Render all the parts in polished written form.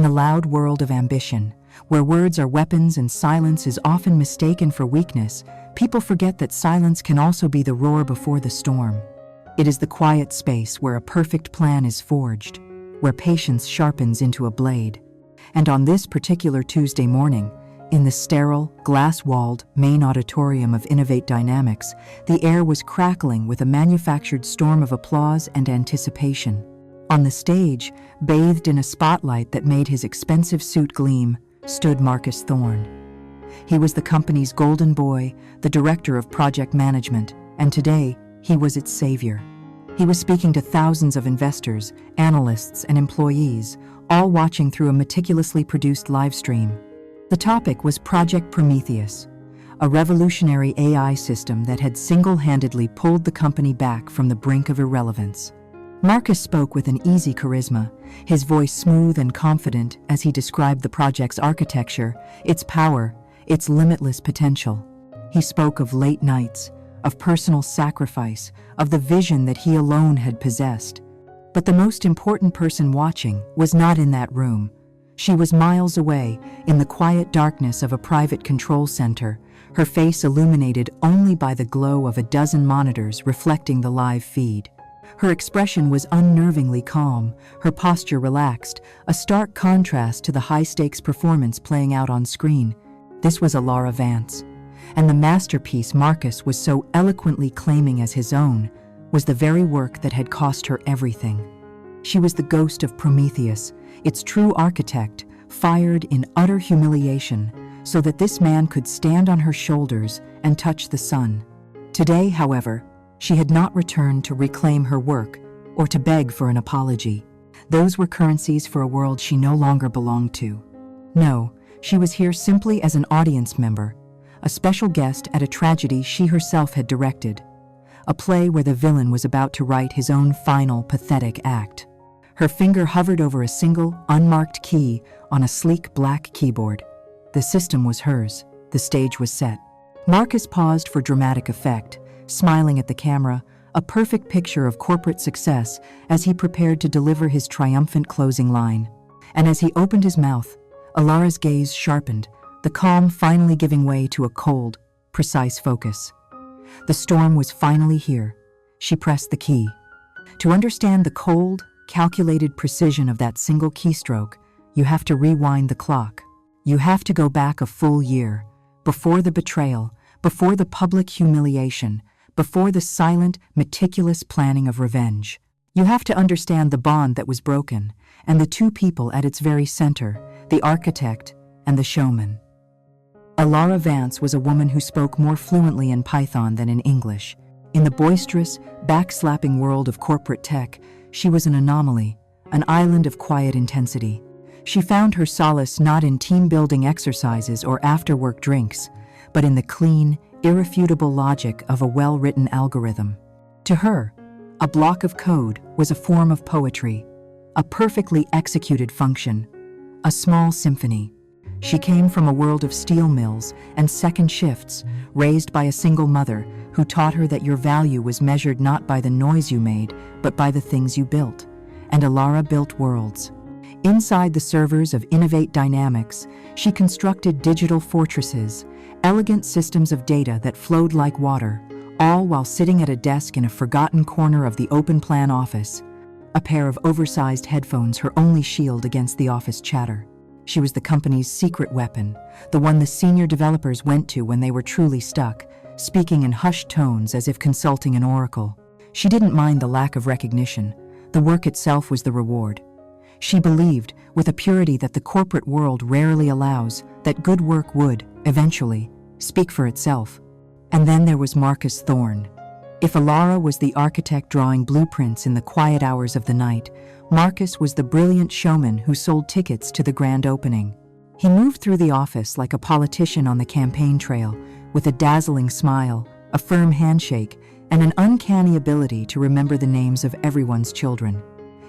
the loud world of ambition, where words are weapons and silence is often mistaken for weakness, people forget that silence can also be the roar before the storm. It is the quiet space where a perfect plan is forged, where patience sharpens into a blade. And on this particular Tuesday morning, in the sterile, glass-walled main auditorium of Innovate Dynamics, the air was crackling with a manufactured storm of applause and anticipation. On the stage, bathed in a spotlight that made his expensive suit gleam, stood Marcus Thorne. He was the company's golden boy, the director of project management, and today, he was its savior. He was speaking to thousands of investors, analysts, and employees, all watching through a meticulously produced live stream. The topic was Project Prometheus, a revolutionary AI system that had single-handedly pulled the company back from the brink of irrelevance. Marcus spoke with an easy charisma, his voice smooth and confident as he described the project's architecture, its power, its limitless potential. He spoke of late nights, of personal sacrifice, of the vision that he alone had possessed. But the most important person watching was not in that room. She was miles away, in the quiet darkness of a private control center, her face illuminated only by the glow of a dozen monitors reflecting the live feed. Her expression was unnervingly calm, her posture relaxed, a stark contrast to the high-stakes performance playing out on screen. This was Alara Vance, and the masterpiece Marcus was so eloquently claiming as his own was the very work that had cost her everything. She was the ghost of Prometheus, its true architect, fired in utter humiliation so that this man could stand on her shoulders and touch the sun. Today, however, she had not returned to reclaim her work or to beg for an apology. Those were currencies for a world she no longer belonged to. No, she was here simply as an audience member, a special guest at a tragedy she herself had directed, a play where the villain was about to write his own final, pathetic act. Her finger hovered over a single, unmarked key on a sleek black keyboard. The system was hers. The stage was set. Marcus paused for dramatic effect, smiling at the camera, a perfect picture of corporate success as he prepared to deliver his triumphant closing line. And as he opened his mouth, Alara's gaze sharpened, the calm finally giving way to a cold, precise focus. The storm was finally here. She pressed the key. To understand the cold, calculated precision of that single keystroke, you have to rewind the clock. You have to go back a full year, before the betrayal, before the public humiliation, before the silent, meticulous planning of revenge. You have to understand the bond that was broken, and the two people at its very center, the architect and the showman. Alara Vance was a woman who spoke more fluently in Python than in English. In the boisterous, backslapping world of corporate tech, she was an anomaly, an island of quiet intensity. She found her solace not in team-building exercises or after-work drinks, but in the clean, irrefutable logic of a well-written algorithm. To her, a block of code was a form of poetry, a perfectly executed function, a small symphony. She came from a world of steel mills and second shifts, raised by a single mother who taught her that your value was measured not by the noise you made, but by the things you built. And Alara built worlds. Inside the servers of Innovate Dynamics, she constructed digital fortresses, elegant systems of data that flowed like water, all while sitting at a desk in a forgotten corner of the open-plan office, a pair of oversized headphones her only shield against the office chatter. She was the company's secret weapon, the one the senior developers went to when they were truly stuck, speaking in hushed tones as if consulting an oracle. She didn't mind the lack of recognition. The work itself was the reward. She believed, with a purity that the corporate world rarely allows, that good work would, eventually, speak for itself. And then there was Marcus Thorne. If Alara was the architect drawing blueprints in the quiet hours of the night, Marcus was the brilliant showman who sold tickets to the grand opening. He moved through the office like a politician on the campaign trail, with a dazzling smile, a firm handshake, and an uncanny ability to remember the names of everyone's children.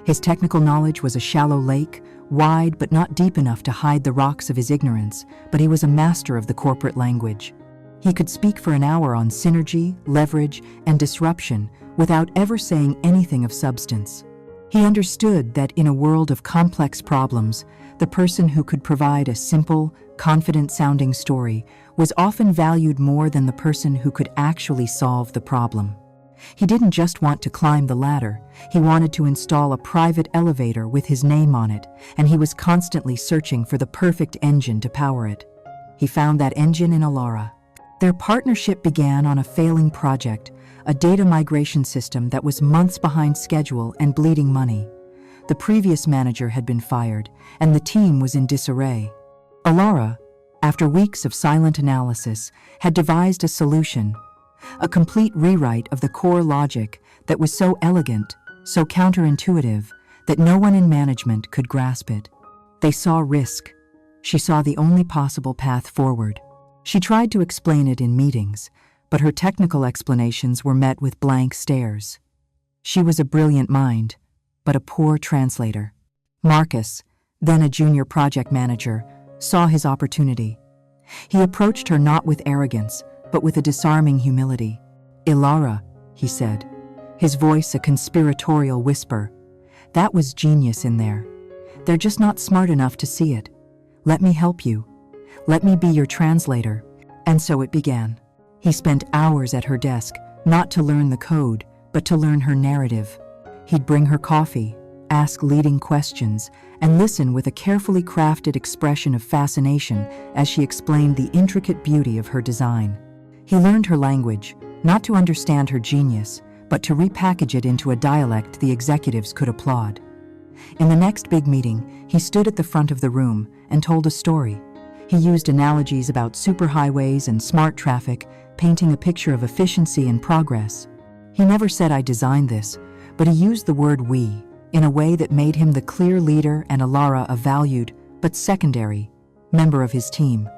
His technical knowledge was a shallow lake, wide but not deep enough to hide the rocks of his ignorance, but he was a master of the corporate language. He could speak for an hour on synergy, leverage, and disruption without ever saying anything of substance. He understood that in a world of complex problems, the person who could provide a simple, confident-sounding story was often valued more than the person who could actually solve the problem. He didn't just want to climb the ladder, he wanted to install a private elevator with his name on it, and he was constantly searching for the perfect engine to power it. He found that engine in Alara. Their partnership began on a failing project, a data migration system that was months behind schedule and bleeding money. The previous manager had been fired, and the team was in disarray. Alara, after weeks of silent analysis, had devised a solution, a complete rewrite of the core logic that was so elegant, so counterintuitive, that no one in management could grasp it. They saw risk. She saw the only possible path forward. She tried to explain it in meetings, but her technical explanations were met with blank stares. She was a brilliant mind, but a poor translator. Marcus, then a junior project manager, saw his opportunity. He approached her not with arrogance, but with a disarming humility. "Ilara," he said, his voice a conspiratorial whisper. "That was genius in there. They're just not smart enough to see it. Let me help you. Let me be your translator." And so it began. He spent hours at her desk, not to learn the code, but to learn her narrative. He'd bring her coffee, ask leading questions, and listen with a carefully crafted expression of fascination as she explained the intricate beauty of her design. He learned her language, not to understand her genius, but to repackage it into a dialect the executives could applaud. In the next big meeting, he stood at the front of the room and told a story. He used analogies about superhighways and smart traffic, painting a picture of efficiency and progress. He never said, "I designed this," but he used the word "we" in a way that made him the clear leader and Alara a valued, but secondary, member of his team.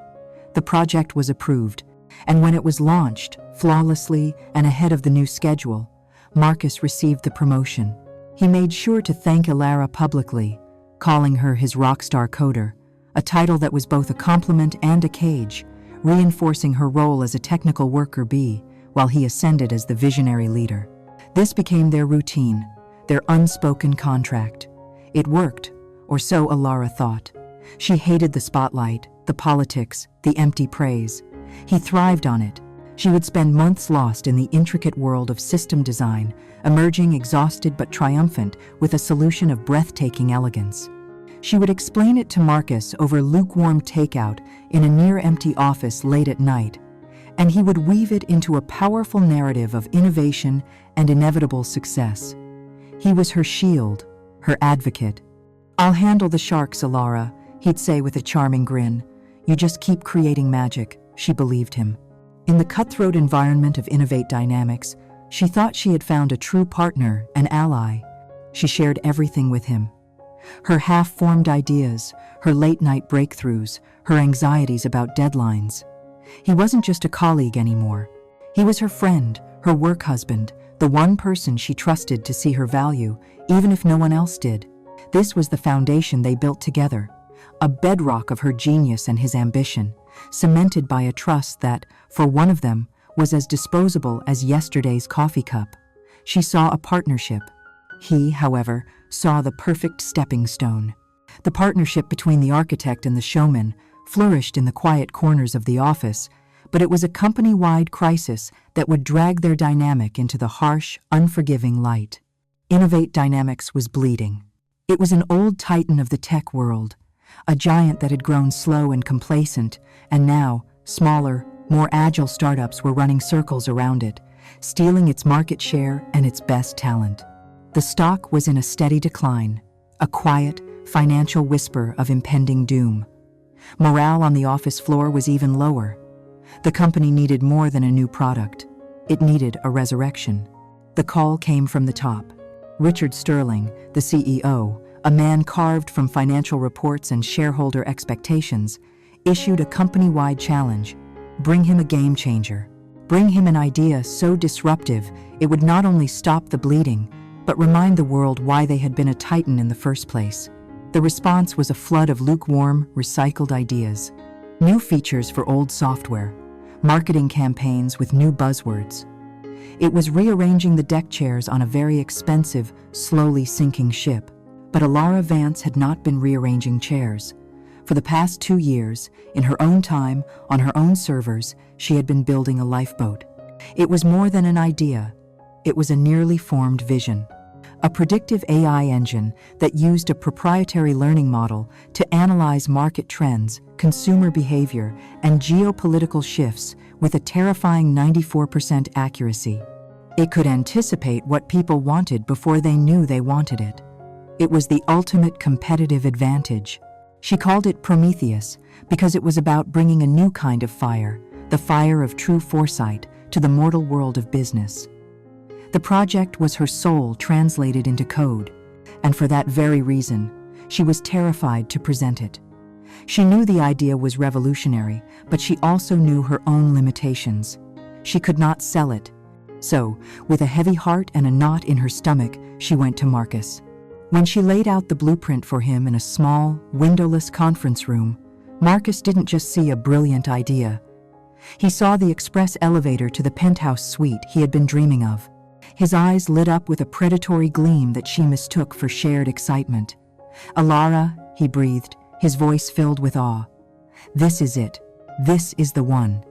The project was approved, and when it was launched, flawlessly and ahead of the new schedule, Marcus received the promotion. He made sure to thank Alara publicly, calling her his rockstar coder, a title that was both a compliment and a cage, reinforcing her role as a technical worker bee, while he ascended as the visionary leader. This became their routine, their unspoken contract. It worked, or so Alara thought. She hated the spotlight, the politics, the empty praise. He thrived on it. She would spend months lost in the intricate world of system design, emerging exhausted but triumphant with a solution of breathtaking elegance. She would explain it to Marcus over lukewarm takeout in a near-empty office late at night, and he would weave it into a powerful narrative of innovation and inevitable success. He was her shield, her advocate. "I'll handle the sharks, Alara," he'd say with a charming grin. "You just keep creating magic," she believed him. In the cutthroat environment of Innovate Dynamics, she thought she had found a true partner, an ally. She shared everything with him. Her half-formed ideas, her late-night breakthroughs, her anxieties about deadlines. He wasn't just a colleague anymore. He was her friend, her work husband, the one person she trusted to see her value, even if no one else did. This was the foundation they built together, a bedrock of her genius and his ambition, cemented by a trust that, for one of them, was as disposable as yesterday's coffee cup. She saw a partnership. He, however, saw the perfect stepping stone. The partnership between the architect and the showman flourished in the quiet corners of the office, but it was a company-wide crisis that would drag their dynamic into the harsh, unforgiving light. Innovate Dynamics was bleeding. It was an old titan of the tech world, a giant that had grown slow and complacent, and now, smaller, more agile startups were running circles around it, stealing its market share and its best talent. The stock was in a steady decline, a quiet, financial whisper of impending doom. Morale on the office floor was even lower. The company needed more than a new product. It needed a resurrection. The call came from the top. Richard Sterling, the CEO, a man carved from financial reports and shareholder expectations, issued a company-wide challenge. Bring him a game changer. Bring him an idea so disruptive it would not only stop the bleeding, but remind the world why they had been a titan in the first place. The response was a flood of lukewarm, recycled ideas. New features for old software, marketing campaigns with new buzzwords. It was rearranging the deck chairs on a very expensive, slowly sinking ship. But Alara Vance had not been rearranging chairs. For the past 2 years, in her own time, on her own servers, she had been building a lifeboat. It was more than an idea. It was a nearly formed vision. A predictive AI engine that used a proprietary learning model to analyze market trends, consumer behavior, and geopolitical shifts with a terrifying 94% accuracy. It could anticipate what people wanted before they knew they wanted it. It was the ultimate competitive advantage. She called it Prometheus because it was about bringing a new kind of fire, the fire of true foresight, to the mortal world of business. The project was her soul translated into code, and for that very reason, she was terrified to present it. She knew the idea was revolutionary, but she also knew her own limitations. She could not sell it. So, with a heavy heart and a knot in her stomach, she went to Marcus. When she laid out the blueprint for him in a small, windowless conference room, Marcus didn't just see a brilliant idea. He saw the express elevator to the penthouse suite he had been dreaming of. His eyes lit up with a predatory gleam that she mistook for shared excitement. "Alara," he breathed, his voice filled with awe. "This is it. This is the one."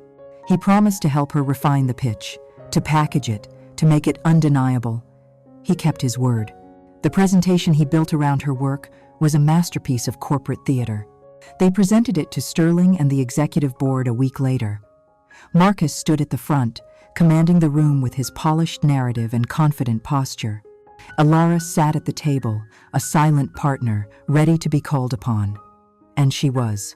He promised to help her refine the pitch, to package it, to make it undeniable. He kept his word. The presentation he built around her work was a masterpiece of corporate theater. They presented it to Sterling and the executive board a week later. Marcus stood at the front, commanding the room with his polished narrative and confident posture. Alara sat at the table, a silent partner, ready to be called upon. And she was.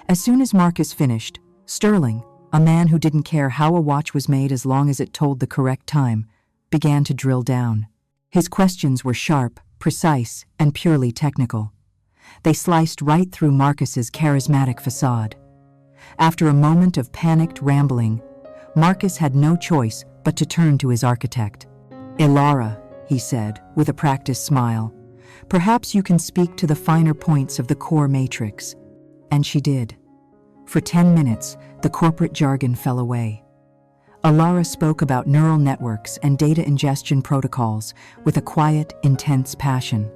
As soon as Marcus finished, Sterling, a man who didn't care how a watch was made as long as it told the correct time, began to drill down. His questions were sharp, precise, and purely technical. They sliced right through Marcus's charismatic facade. After a moment of panicked rambling, Marcus had no choice but to turn to his architect. "Alara," he said, with a practiced smile, "perhaps you can speak to the finer points of the core matrix." And she did. For 10 minutes, the corporate jargon fell away. Alara spoke about neural networks and data ingestion protocols with a quiet, intense passion.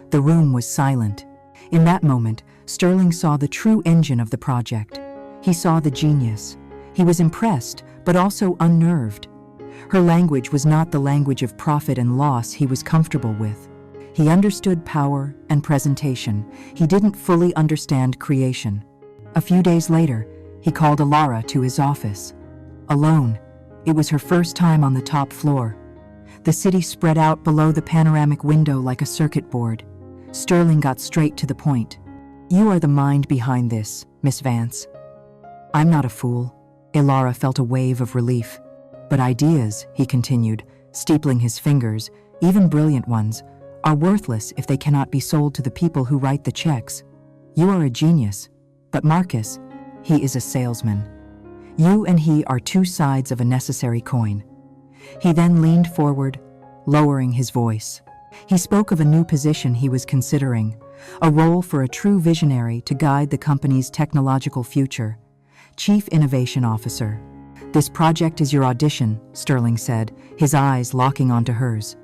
The room was silent. In that moment, Sterling saw the true engine of the project. He saw the genius. He was impressed, but also unnerved. Her language was not the language of profit and loss he was comfortable with. He understood power and presentation. He didn't fully understand creation. A few days later, he called Alara to his office. Alone, it was her first time on the top floor. The city spread out below the panoramic window like a circuit board. Sterling got straight to the point. "You are the mind behind this, Miss Vance." "I'm not a fool." Alara felt a wave of relief. "But ideas," he continued, steepling his fingers, "even brilliant ones, are worthless if they cannot be sold to the people who write the checks. You are a genius, but Marcus, he is a salesman. You and he are two sides of a necessary coin." He then leaned forward, lowering his voice. He spoke of a new position he was considering, a role for a true visionary to guide the company's technological future. Chief Innovation Officer. "This project is your audition," Sterling said, his eyes locking onto hers.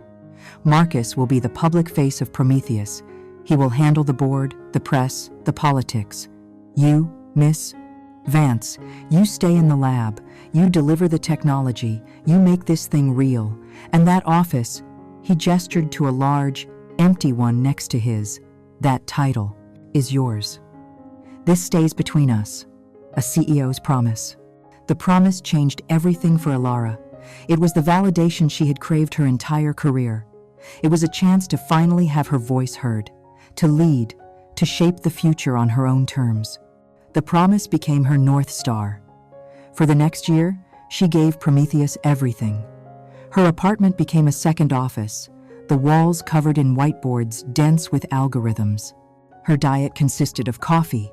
"Marcus will be the public face of Prometheus. He will handle the board, the press, the politics. You, Miss Vance, you stay in the lab, you deliver the technology, you make this thing real. And that office," he gestured to a large, empty one next to his, "that title is yours. This stays between us." A CEO's promise. The promise changed everything for Alara. It was the validation she had craved her entire career. It was a chance to finally have her voice heard, to lead, to shape the future on her own terms. The promise became her North Star. For the next year, she gave Prometheus everything. Her apartment became a second office, the walls covered in whiteboards dense with algorithms. Her diet consisted of coffee,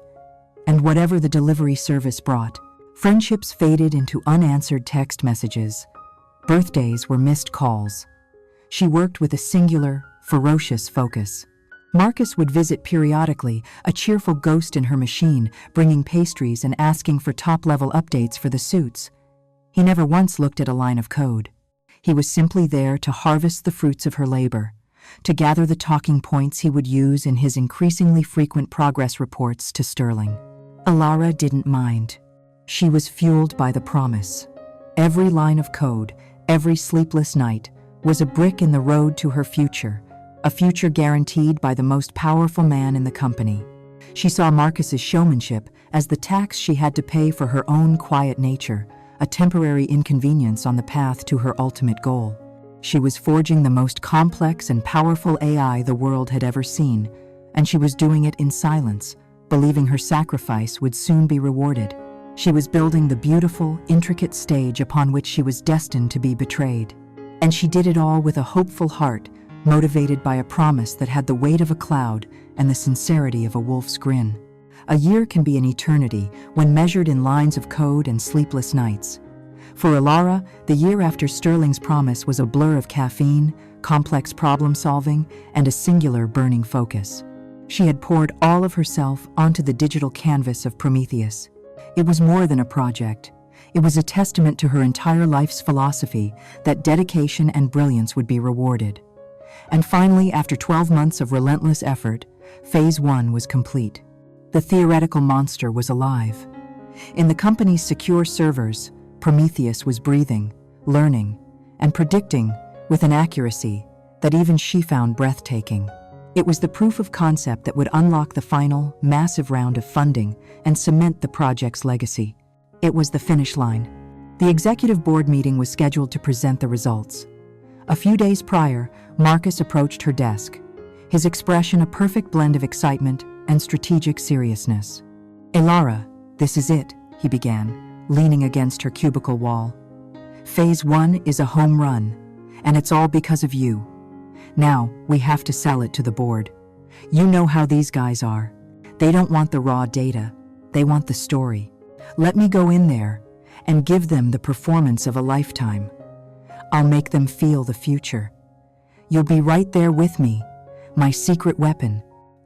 and whatever the delivery service brought. Friendships faded into unanswered text messages. Birthdays were missed calls. She worked with a singular, ferocious focus. Marcus would visit periodically, a cheerful ghost in her machine, bringing pastries and asking for top-level updates for the suits. He never once looked at a line of code. He was simply there to harvest the fruits of her labor, to gather the talking points he would use in his increasingly frequent progress reports to Sterling. Alara didn't mind. She was fueled by the promise. Every line of code, every sleepless night, was a brick in the road to her future, a future guaranteed by the most powerful man in the company. She saw Marcus's showmanship as the tax she had to pay for her own quiet nature, a temporary inconvenience on the path to her ultimate goal. She was forging the most complex and powerful AI the world had ever seen, and she was doing it in silence, believing her sacrifice would soon be rewarded. She was building the beautiful, intricate stage upon which she was destined to be betrayed. And she did it all with a hopeful heart, motivated by a promise that had the weight of a cloud and the sincerity of a wolf's grin. A year can be an eternity when measured in lines of code and sleepless nights. For Alara, the year after Sterling's promise was a blur of caffeine, complex problem-solving, and a singular burning focus. She had poured all of herself onto the digital canvas of Prometheus. It was more than a project. It was a testament to her entire life's philosophy that dedication and brilliance would be rewarded. And finally, after 12 months of relentless effort, Phase 1 was complete. The theoretical monster was alive. In the company's secure servers, Prometheus was breathing, learning, and predicting with an accuracy that even she found breathtaking. It was the proof of concept that would unlock the final, massive round of funding and cement the project's legacy. It was the finish line. The executive board meeting was scheduled to present the results. A few days prior, Marcus approached her desk, his expression a perfect blend of excitement and strategic seriousness. "Alara, this is it," he began, leaning against her cubicle wall. "Phase 1 is a home run, and it's all because of you. Now, we have to sell it to the board. You know how these guys are. They don't want the raw data. They want the story. Let me go in there and give them the performance of a lifetime. I'll make them feel the future. You'll be right there with me, my secret weapon.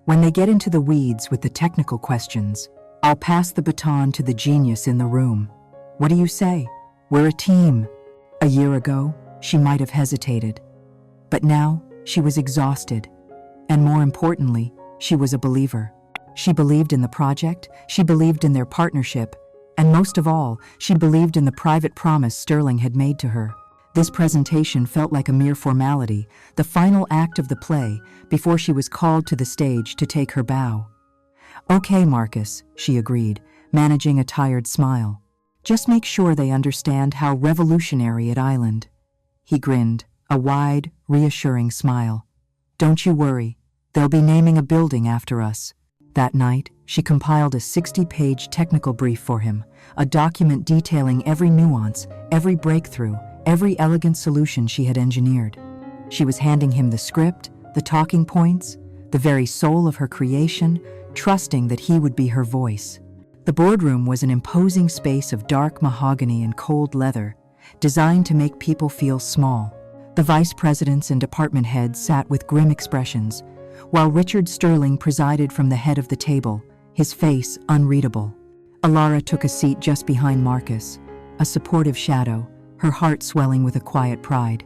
When they get into the weeds with the technical questions, I'll pass the baton to the genius in the room. What do you say? We're a team." A year ago, she might have hesitated. But now, she was exhausted. And more importantly, she was a believer. She believed in the project, she believed in their partnership, and most of all, she believed in the private promise Sterling had made to her. This presentation felt like a mere formality, the final act of the play, before she was called to the stage to take her bow. "Okay, Marcus," she agreed, managing a tired smile. "Just make sure they understand how revolutionary at Island." He grinned, a wide, reassuring smile. "Don't you worry, they'll be naming a building after us." That night, she compiled a 60-page technical brief for him, a document detailing every nuance, every breakthrough, every elegant solution she had engineered. She was handing him the script, the talking points, the very soul of her creation, trusting that he would be her voice. The boardroom was an imposing space of dark mahogany and cold leather, designed to make people feel small. The vice presidents and department heads sat with grim expressions, while Richard Sterling presided from the head of the table, his face unreadable. Alara took a seat just behind Marcus, a supportive shadow, her heart swelling with a quiet pride.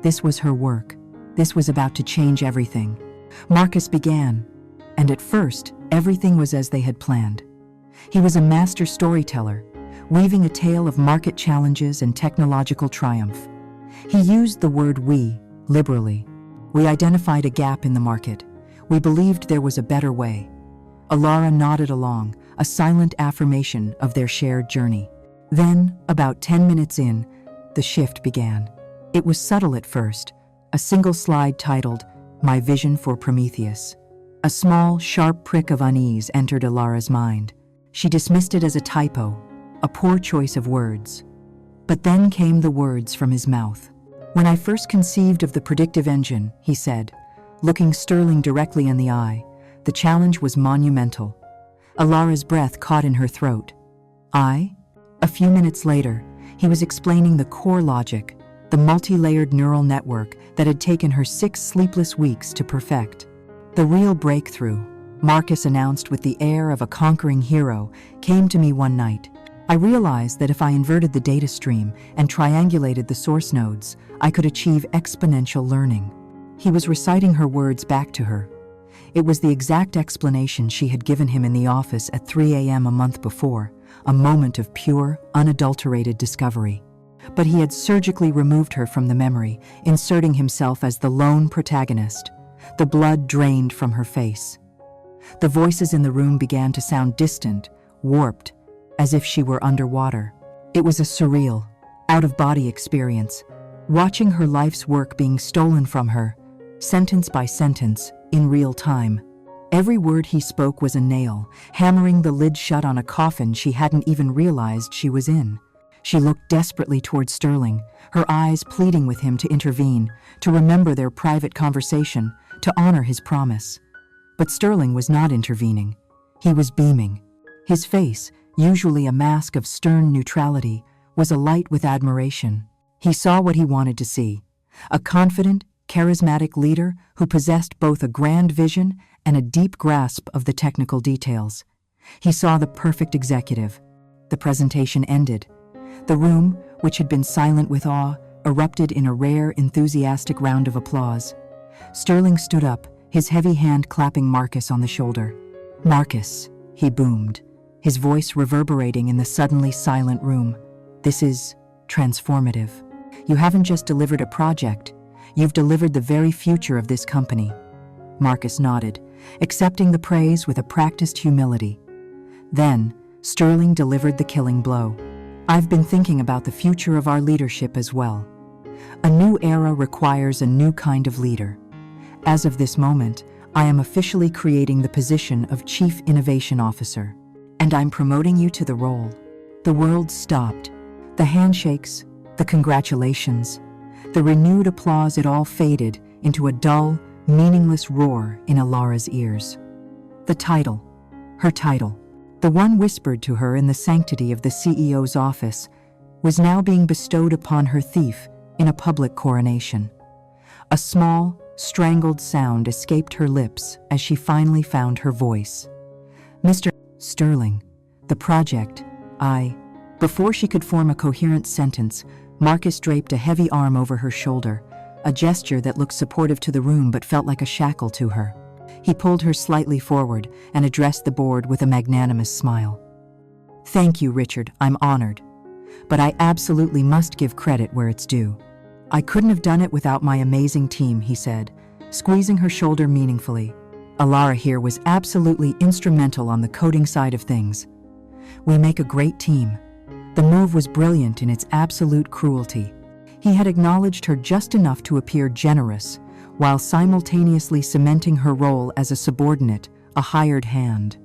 This was her work. This was about to change everything. Marcus began, and at first, everything was as they had planned. He was a master storyteller, weaving a tale of market challenges and technological triumph. He used the word "we" liberally. We identified a gap in the market. We believed there was a better way. Alara nodded along, a silent affirmation of their shared journey. Then, about 10 minutes in, the shift began. It was subtle at first, a single slide titled, "My Vision for Prometheus." A small, sharp prick of unease entered Alara's mind. She dismissed it as a typo, a poor choice of words. But then came the words from his mouth. "When I first conceived of the predictive engine," he said, looking Sterling directly in the eye, "the challenge was monumental." Alara's breath caught in her throat. "I?" A few minutes later, he was explaining the core logic, the multi-layered neural network that had taken her 6 sleepless weeks to perfect. "The real breakthrough," Marcus announced with the air of a conquering hero, "came to me one night. I realized that if I inverted the data stream and triangulated the source nodes, I could achieve exponential learning. He was reciting her words back to her. It was the exact explanation she had given him in the office at 3 a.m. a month before, a moment of pure, unadulterated discovery. But he had surgically removed her from the memory, inserting himself as the lone protagonist. The blood drained from her face. The voices in the room began to sound distant, warped, as if she were underwater. It was a surreal, out-of-body experience, watching her life's work being stolen from her, sentence by sentence, in real time. Every word he spoke was a nail, hammering the lid shut on a coffin she hadn't even realized she was in. She looked desperately toward Sterling, her eyes pleading with him to intervene, to remember their private conversation, to honor his promise. But Sterling was not intervening. He was beaming. His face, usually a mask of stern neutrality, was alight with admiration. He saw what he wanted to see: a confident, charismatic leader who possessed both a grand vision and a deep grasp of the technical details. He saw the perfect executive. The presentation ended. The room, which had been silent with awe, erupted in a rare, enthusiastic round of applause. Sterling stood up, his heavy hand clapping Marcus on the shoulder. "Marcus," he boomed, his voice reverberating in the suddenly silent room. "This is transformative. You haven't just delivered a project, you've delivered the very future of this company." Marcus nodded, accepting the praise with a practiced humility. Then, Sterling delivered the killing blow. "I've been thinking about the future of our leadership as well. A new era requires a new kind of leader. As of this moment, I am officially creating the position of Chief Innovation Officer, and I'm promoting you to the role." The world stopped. The handshakes, the congratulations, the renewed applause, it all faded into a dull, meaningless roar in Alara's ears. The title, her title, the one whispered to her in the sanctity of the CEO's office, was now being bestowed upon her thief in a public coronation. A small, strangled sound escaped her lips as she finally found her voice. "Mr. Sterling, the project, Before she could form a coherent sentence, Marcus draped a heavy arm over her shoulder, a gesture that looked supportive to the room but felt like a shackle to her. He pulled her slightly forward and addressed the board with a magnanimous smile. "Thank you, Richard, I'm honored. But I absolutely must give credit where it's due. I couldn't have done it without my amazing team," he said, squeezing her shoulder meaningfully. "Alara here was absolutely instrumental on the coding side of things. We make a great team." The move was brilliant in its absolute cruelty. He had acknowledged her just enough to appear generous, while simultaneously cementing her role as a subordinate, a hired hand.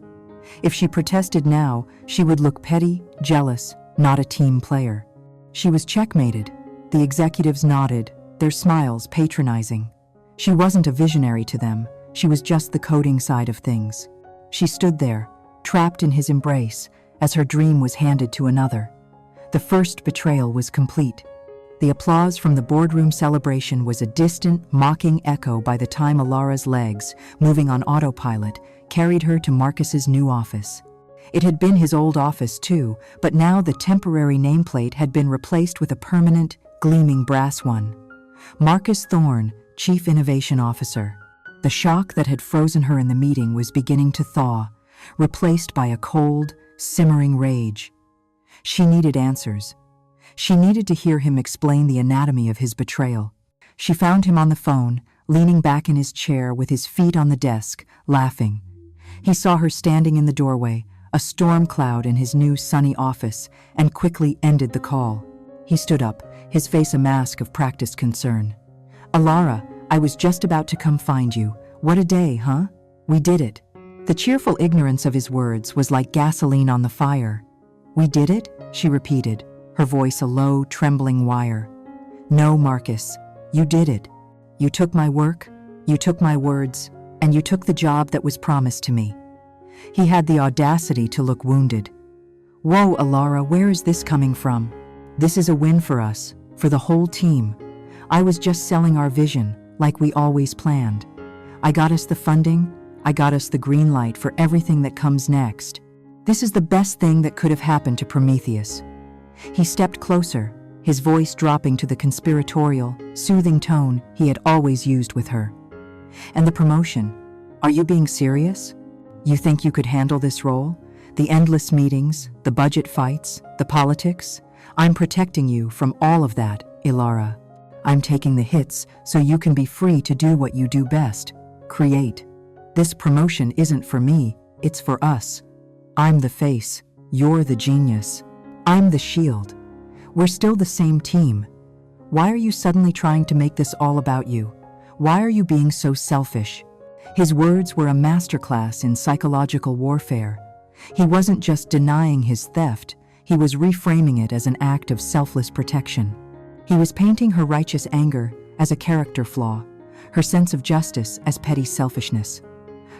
If she protested now, she would look petty, jealous, not a team player. She was checkmated. The executives nodded, their smiles patronizing. She wasn't a visionary to them, she was just the coding side of things. She stood there, trapped in his embrace, as her dream was handed to another. The first betrayal was complete. The applause from the boardroom celebration was a distant, mocking echo by the time Alara's legs, moving on autopilot, carried her to Marcus's new office. It had been his old office too, but now the temporary nameplate had been replaced with a permanent, gleaming brass one. Marcus Thorne, Chief Innovation Officer. The shock that had frozen her in the meeting was beginning to thaw, replaced by a cold, simmering rage. She needed answers. She needed to hear him explain the anatomy of his betrayal. She found him on the phone, leaning back in his chair with his feet on the desk, laughing. He saw her standing in the doorway, a storm cloud in his new sunny office, and quickly ended the call. He stood up, his face a mask of practiced concern. "Alara, I was just about to come find you. What a day, huh? We did it." The cheerful ignorance of his words was like gasoline on the fire. "We did it?" she repeated, her voice a low, trembling wire. "No, Marcus, you did it. You took my work, you took my words, and you took the job that was promised to me." He had the audacity to look wounded. "Whoa, Alara, where is this coming from? This is a win for us, for the whole team. I was just selling our vision, like we always planned. I got us the funding, I got us the green light for everything that comes next." This is the best thing that could have happened to Prometheus. He stepped closer, his voice dropping to the conspiratorial, soothing tone he had always used with her. And the promotion? Are you being serious? You think you could handle this role? The endless meetings, the budget fights, the politics? I'm protecting you from all of that, Ilara. I'm taking the hits so you can be free to do what you do best, create. This promotion isn't for me, it's for us. I'm the face, you're the genius. I'm the shield. We're still the same team. Why are you suddenly trying to make this all about you? Why are you being so selfish? His words were a masterclass in psychological warfare. He wasn't just denying his theft, he was reframing it as an act of selfless protection. He was painting her righteous anger as a character flaw, her sense of justice as petty selfishness.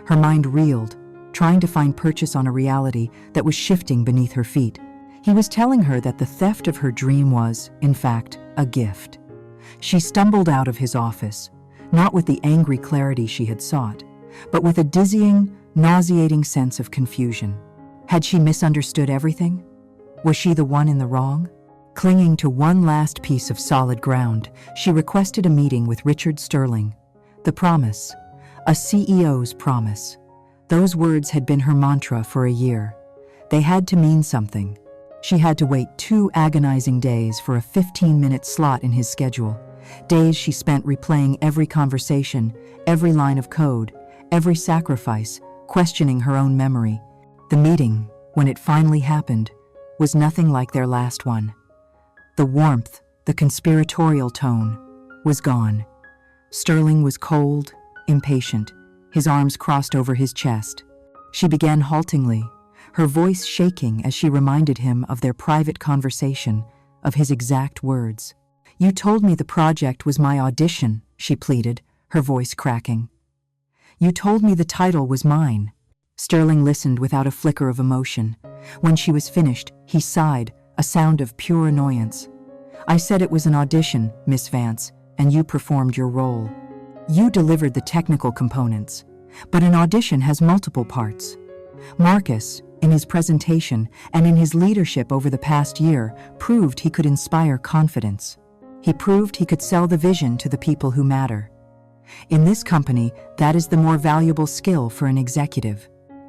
Her mind reeled, trying to find purchase on a reality that was shifting beneath her feet. He was telling her that the theft of her dream was, in fact, a gift. She stumbled out of his office, not with the angry clarity she had sought, but with a dizzying, nauseating sense of confusion. Had she misunderstood everything? Was she the one in the wrong? Clinging to one last piece of solid ground, she requested a meeting with Richard Sterling. The promise, a CEO's promise. Those words had been her mantra for a year. They had to mean something. She had to wait 2 agonizing days for a 15-minute slot in his schedule. Days she spent replaying every conversation, every line of code, every sacrifice, questioning her own memory. The meeting, when it finally happened, was nothing like their last one. The warmth, the conspiratorial tone, was gone. Sterling was cold, impatient, his arms crossed over his chest. She began haltingly, her voice shaking as she reminded him of their private conversation, of his exact words. "You told me the project was my audition," she pleaded, her voice cracking. "You told me the title was mine." Sterling listened without a flicker of emotion. When she was finished, he sighed, a sound of pure annoyance. "I said it was an audition, Miss Vance, and you performed your role. You delivered the technical components, but an audition has multiple parts." Marcus, in his presentation and in his leadership over the past year, proved he could inspire confidence. He proved he could sell the vision to the people who matter. In this company, that is the more valuable skill for an executive.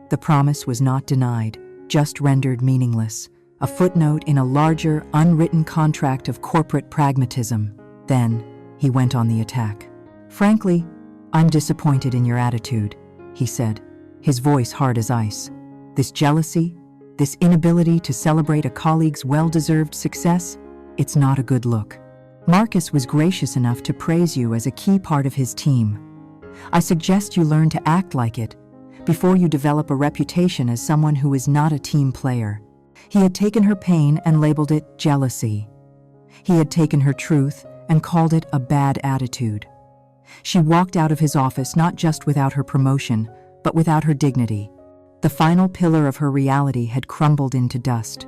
The promise was not denied, just rendered meaningless, a footnote in a larger, unwritten contract of corporate pragmatism. Then, he went on the attack. "Frankly, I'm disappointed in your attitude," he said, his voice hard as ice. "This jealousy, this inability to celebrate a colleague's well-deserved success, it's not a good look. Marcus was gracious enough to praise you as a key part of his team. I suggest you learn to act like it before you develop a reputation as someone who is not a team player." He had taken her pain and labeled it jealousy. He had taken her truth and called it a bad attitude. She walked out of his office not just without her promotion, but without her dignity. The final pillar of her reality had crumbled into dust.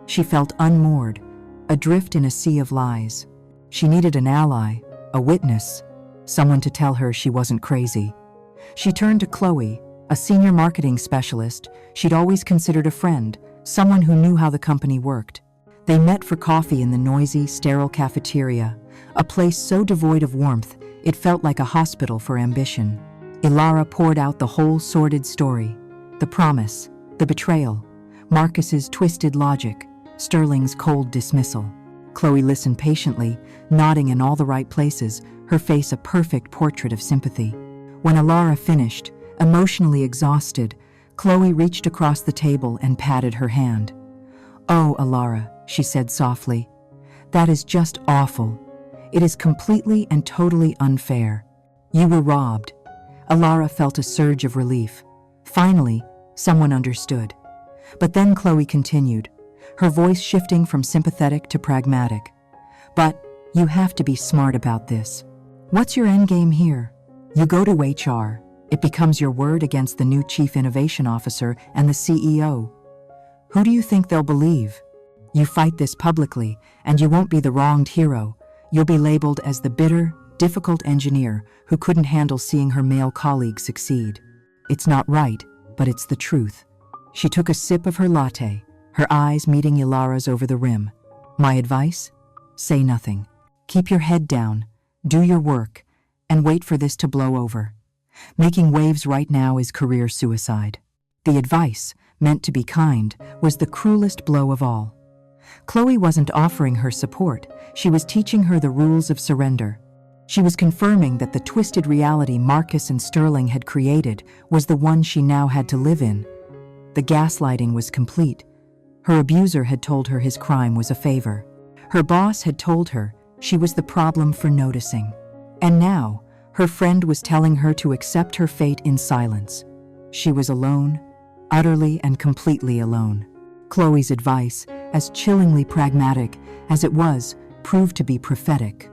She felt unmoored, adrift in a sea of lies. She needed an ally, a witness, someone to tell her she wasn't crazy. She turned to Chloe, a senior marketing specialist she'd always considered a friend, someone who knew how the company worked. They met for coffee in the noisy, sterile cafeteria, a place so devoid of warmth it felt like a hospital for ambition. Ilara poured out the whole sordid story, the promise, the betrayal, Marcus's twisted logic, Sterling's cold dismissal. Chloe listened patiently, nodding in all the right places, her face a perfect portrait of sympathy. When Ilara finished, emotionally exhausted, Chloe reached across the table and patted her hand. "Oh, Ilara," she said softly, "that is just awful. It is completely and totally unfair. You were robbed." Ilara felt a surge of relief. Finally, someone understood. But then Chloe continued, her voice shifting from sympathetic to pragmatic. "But you have to be smart about this. What's your endgame here? You go to HR. It becomes your word against the new Chief Innovation Officer and the CEO. Who do you think they'll believe? You fight this publicly, and you won't be the wronged hero. You'll be labeled as the bitter, difficult engineer who couldn't handle seeing her male colleague succeed. It's not right, but it's the truth. She took a sip of her latte, her eyes meeting Ilara's over the rim. My advice? Say nothing. Keep your head down, do your work, and wait for this to blow over. Making waves right now is career suicide. The advice, meant to be kind, was the cruelest blow of all. Chloe wasn't offering her support, she was teaching her the rules of surrender. She was confirming that the twisted reality Marcus and Sterling had created was the one she now had to live in. The gaslighting was complete. Her abuser had told her his crime was a favor. Her boss had told her she was the problem for noticing. And now, her friend was telling her to accept her fate in silence. She was alone, utterly and completely alone. Chloe's advice, as chillingly pragmatic as it was, proved to be prophetic.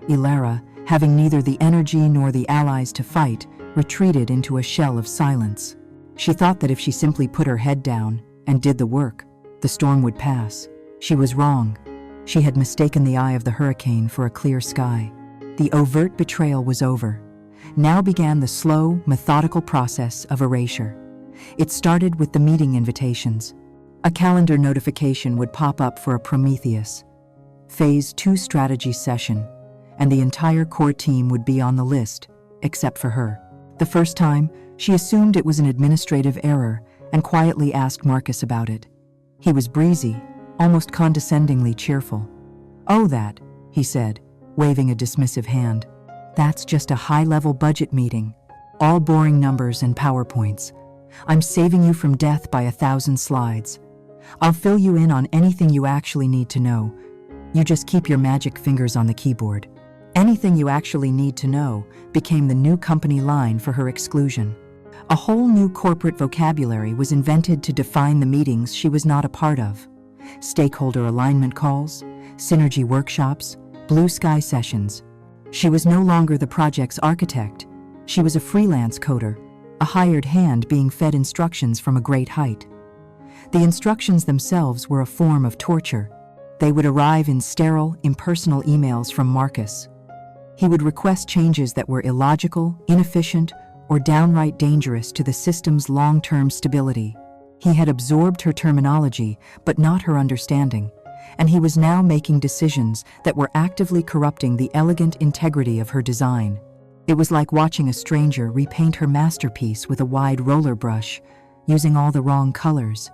Ilara, having neither the energy nor the allies to fight, retreated into a shell of silence. She thought that if she simply put her head down and did the work, the storm would pass. She was wrong. She had mistaken the eye of the hurricane for a clear sky. The overt betrayal was over. Now began the slow, methodical process of erasure. It started with the meeting invitations. A calendar notification would pop up for a Prometheus Phase 2 strategy session, and the entire core team would be on the list, except for her. The first time, she assumed it was an administrative error and quietly asked Marcus about it. He was breezy, almost condescendingly cheerful. "Oh, that," he said, waving a dismissive hand. "That's just a high-level budget meeting. All boring numbers and PowerPoints. I'm saving you from death by 1,000 slides. I'll fill you in on anything you actually need to know. You just keep your magic fingers on the keyboard." Anything you actually need to know became the new company line for her exclusion. A whole new corporate vocabulary was invented to define the meetings she was not a part of. Stakeholder alignment calls, synergy workshops, blue sky sessions. She was no longer the project's architect. She was a freelance coder, a hired hand being fed instructions from a great height. The instructions themselves were a form of torture. They would arrive in sterile, impersonal emails from Marcus. He would request changes that were illogical, inefficient, or downright dangerous to the system's long-term stability. He had absorbed her terminology, but not her understanding, and he was now making decisions that were actively corrupting the elegant integrity of her design. It was like watching a stranger repaint her masterpiece with a wide roller brush, using all the wrong colors.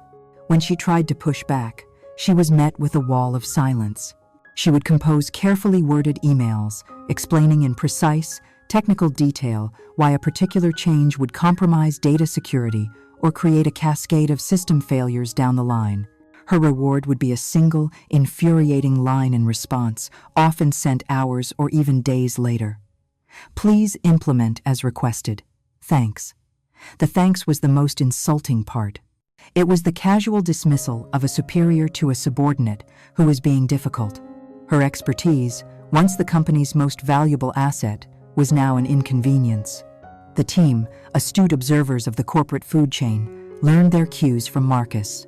When she tried to push back, she was met with a wall of silence. She would compose carefully worded emails, explaining in precise, technical detail why a particular change would compromise data security or create a cascade of system failures down the line. Her reward would be a single, infuriating line in response, often sent hours or even days later. "Please implement as requested. Thanks." The thanks was the most insulting part. It was the casual dismissal of a superior to a subordinate who was being difficult. Her expertise, once the company's most valuable asset, was now an inconvenience. The team, astute observers of the corporate food chain, learned their cues from Marcus.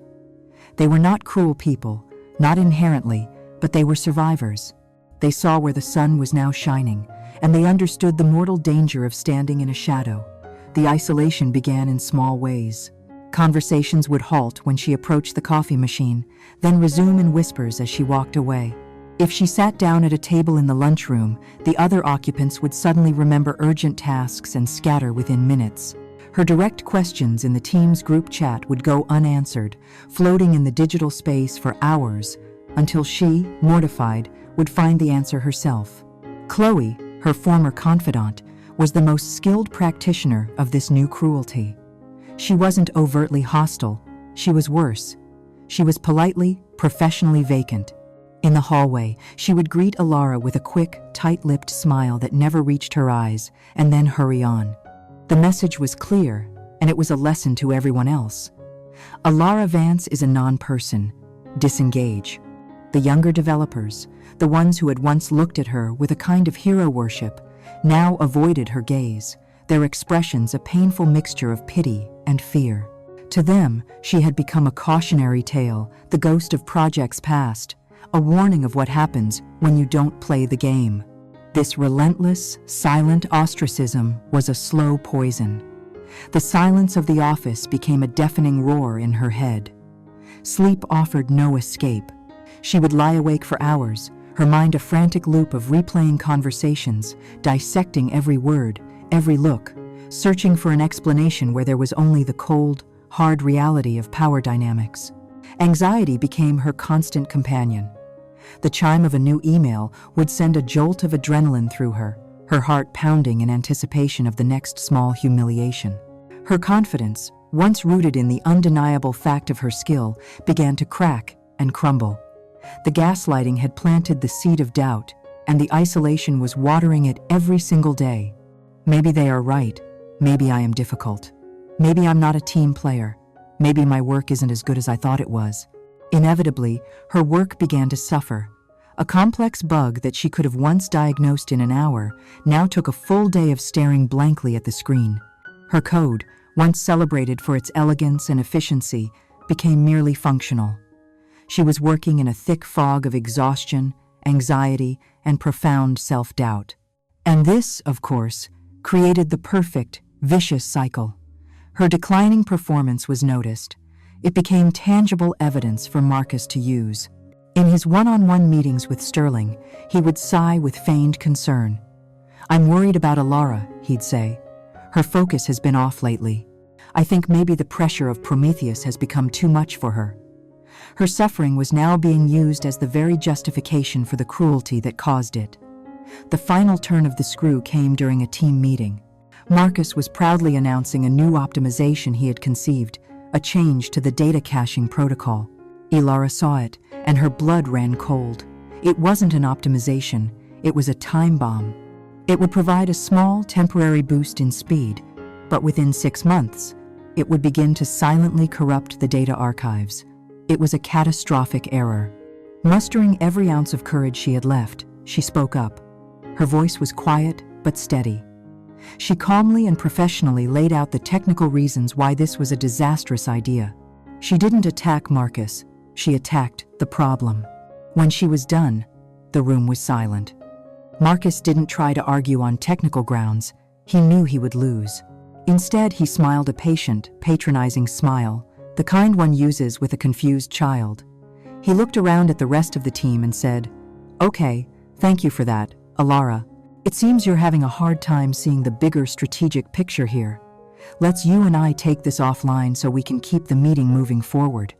They were not cruel people, not inherently, but they were survivors. They saw where the sun was now shining, and they understood the mortal danger of standing in a shadow. The isolation began in small ways. Conversations would halt when she approached the coffee machine, then resume in whispers as she walked away. If she sat down at a table in the lunchroom, the other occupants would suddenly remember urgent tasks and scatter within minutes. Her direct questions in the team's group chat would go unanswered, floating in the digital space for hours, until she, mortified, would find the answer herself. Chloe, her former confidant, was the most skilled practitioner of this new cruelty. She wasn't overtly hostile, she was worse. She was politely, professionally vacant. In the hallway, she would greet Ilara with a quick, tight-lipped smile that never reached her eyes, and then hurry on. The message was clear, and it was a lesson to everyone else. Ilara Vance is a non-person. Disengage. The younger developers, the ones who had once looked at her with a kind of hero worship, now avoided her gaze, their expressions a painful mixture of pity and fear. To them, she had become a cautionary tale, the ghost of projects past, a warning of what happens when you don't play the game. This relentless, silent ostracism was a slow poison. The silence of the office became a deafening roar in her head. Sleep offered no escape. She would lie awake for hours, her mind a frantic loop of replaying conversations, dissecting every word, every look, searching for an explanation where there was only the cold, hard reality of power dynamics. Anxiety became her constant companion. The chime of a new email would send a jolt of adrenaline through her heart pounding in anticipation of the next small humiliation. Her confidence, once rooted in the undeniable fact of her skill, began to crack and crumble. The gaslighting had planted the seed of doubt, and the isolation was watering it every single day. Maybe they are right. Maybe I am difficult. Maybe I'm not a team player. Maybe my work isn't as good as I thought it was. Inevitably, her work began to suffer. A complex bug that she could have once diagnosed in an hour now took a full day of staring blankly at the screen. Her code, once celebrated for its elegance and efficiency, became merely functional. She was working in a thick fog of exhaustion, anxiety, and profound self-doubt. And this, of course, created the perfect, vicious cycle. Her declining performance was noticed. It became tangible evidence for Marcus to use. In his one-on-one meetings with Sterling, he would sigh with feigned concern. "I'm worried about Alara," he'd say. "Her focus has been off lately. I think maybe the pressure of Prometheus has become too much for her." Her suffering was now being used as the very justification for the cruelty that caused it. The final turn of the screw came during a team meeting. Marcus was proudly announcing a new optimization he had conceived, a change to the data caching protocol. Alara saw it, and her blood ran cold. It wasn't an optimization, it was a time bomb. It would provide a small, temporary boost in speed, but within 6 months, it would begin to silently corrupt the data archives. It was a catastrophic error. Mustering every ounce of courage she had left, she spoke up. Her voice was quiet but steady. She calmly and professionally laid out the technical reasons why this was a disastrous idea. She didn't attack Marcus, she attacked the problem. When she was done, the room was silent. Marcus didn't try to argue on technical grounds. He knew he would lose. Instead, he smiled a patient, patronizing smile, the kind one uses with a confused child. He looked around at the rest of the team and said, "Okay, thank you for that, Alara. It seems you're having a hard time seeing the bigger strategic picture here. Let's you and I take this offline so we can keep the meeting moving forward."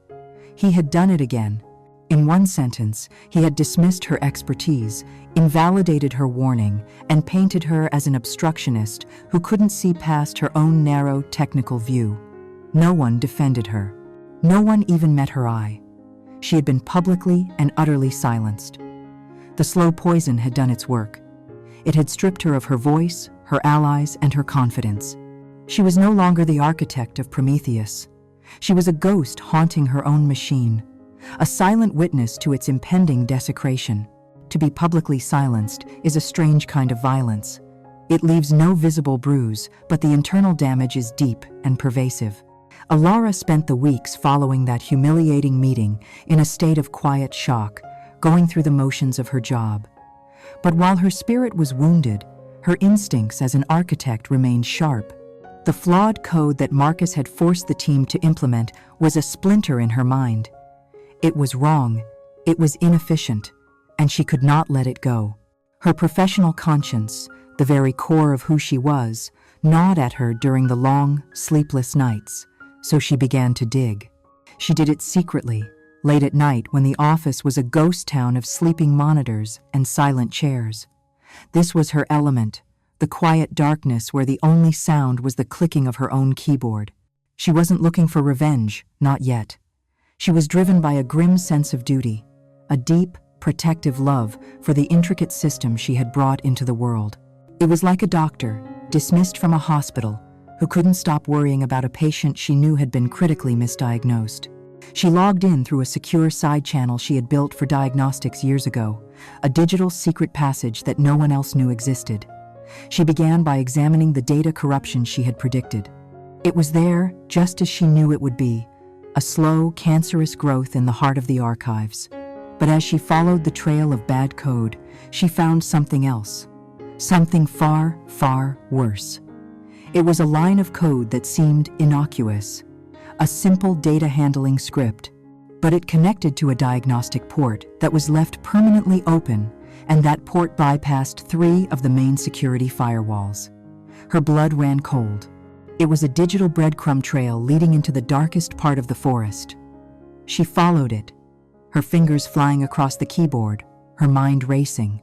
He had done it again. In one sentence, he had dismissed her expertise, invalidated her warning, and painted her as an obstructionist who couldn't see past her own narrow technical view. No one defended her. No one even met her eye. She had been publicly and utterly silenced. The slow poison had done its work. It had stripped her of her voice, her allies, and her confidence. She was no longer the architect of Prometheus. She was a ghost haunting her own machine, a silent witness to its impending desecration. To be publicly silenced is a strange kind of violence. It leaves no visible bruise, but the internal damage is deep and pervasive. Alara spent the weeks following that humiliating meeting in a state of quiet shock, going through the motions of her job. But while her spirit was wounded, her instincts as an architect remained sharp. The flawed code that Marcus had forced the team to implement was a splinter in her mind. It was wrong, it was inefficient, and she could not let it go. Her professional conscience, the very core of who she was, gnawed at her during the long, sleepless nights, so she began to dig. She did it secretly, late at night when the office was a ghost town of sleeping monitors and silent chairs. This was her element, the quiet darkness where the only sound was the clicking of her own keyboard. She wasn't looking for revenge, not yet. She was driven by a grim sense of duty, a deep, protective love for the intricate system she had brought into the world. It was like a doctor, dismissed from a hospital, who couldn't stop worrying about a patient she knew had been critically misdiagnosed. She logged in through a secure side channel she had built for diagnostics years ago, a digital secret passage that no one else knew existed. She began by examining the data corruption she had predicted. It was there, just as she knew it would be, a slow, cancerous growth in the heart of the archives. But as she followed the trail of bad code, she found something else, something far, far worse. It was a line of code that seemed innocuous, a simple data handling script, but it connected to a diagnostic port that was left permanently open, and that port bypassed 3 of the main security firewalls. Her blood ran cold. It was a digital breadcrumb trail leading into the darkest part of the forest. She followed it, her fingers flying across the keyboard, her mind racing.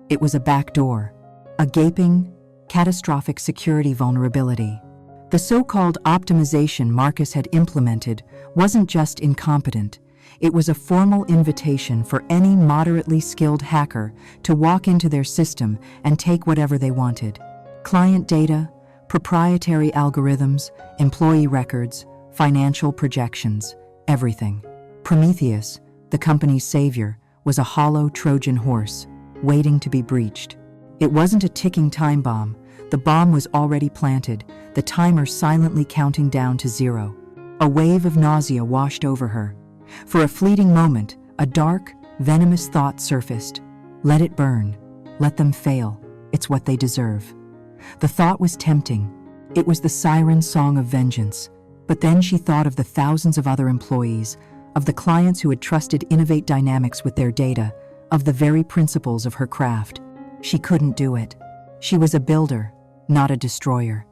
It was a back door, a gaping, catastrophic security vulnerability. The so-called optimization Marcus had implemented wasn't just incompetent, it was a formal invitation for any moderately skilled hacker to walk into their system and take whatever they wanted. Client data, proprietary algorithms, employee records, financial projections, everything. Prometheus, the company's savior, was a hollow Trojan horse, waiting to be breached. It wasn't a ticking time bomb. The bomb was already planted, the timer silently counting down to 0. A wave of nausea washed over her. For a fleeting moment, a dark, venomous thought surfaced. Let it burn. Let them fail. It's what they deserve. The thought was tempting. It was the siren song of vengeance. But then she thought of the thousands of other employees, of the clients who had trusted Innovate Dynamics with their data, of the very principles of her craft. She couldn't do it. She was a builder, not a destroyer.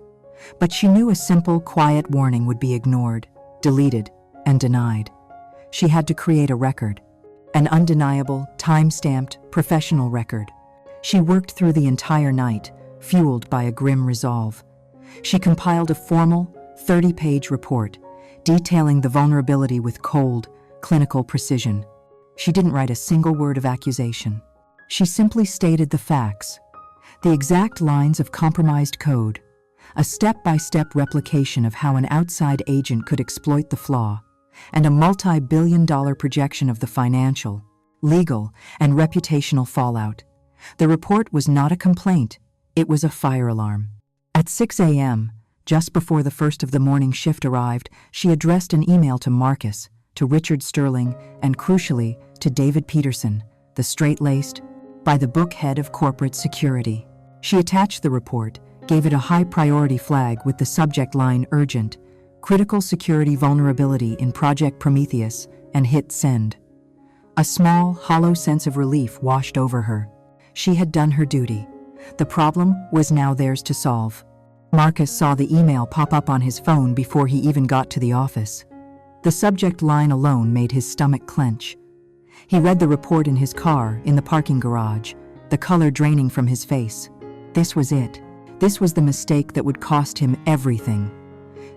But she knew a simple, quiet warning would be ignored, deleted, and denied. She had to create a record, an undeniable, time-stamped, professional record. She worked through the entire night, fueled by a grim resolve. She compiled a formal, 30-page report, detailing the vulnerability with cold, clinical precision. She didn't write a single word of accusation. She simply stated the facts, the exact lines of compromised code, a step-by-step replication of how an outside agent could exploit the flaw, and a multi-billion-dollar projection of the financial, legal, and reputational fallout. The report was not a complaint, it was a fire alarm. At 6 a.m., just before the first of the morning shift arrived, she addressed an email to Marcus, to Richard Sterling, and crucially, to David Peterson, the straight-laced, by-the-book head of corporate security. She attached the report, gave it a high-priority flag with the subject line Urgent, Critical Security Vulnerability in Project Prometheus, and hit send. A small, hollow sense of relief washed over her. She had done her duty. The problem was now theirs to solve. Marcus saw the email pop up on his phone before he even got to the office. The subject line alone made his stomach clench. He read the report in his car, in the parking garage, the color draining from his face. This was it. This was the mistake that would cost him everything.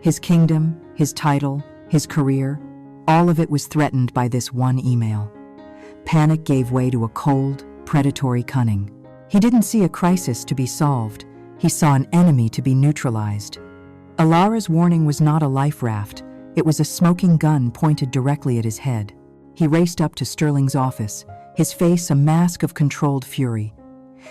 His kingdom, his title, his career, all of it was threatened by this one email. Panic gave way to a cold, predatory cunning. He didn't see a crisis to be solved. He saw an enemy to be neutralized. Alara's warning was not a life raft. It was a smoking gun pointed directly at his head. He raced up to Sterling's office, his face a mask of controlled fury.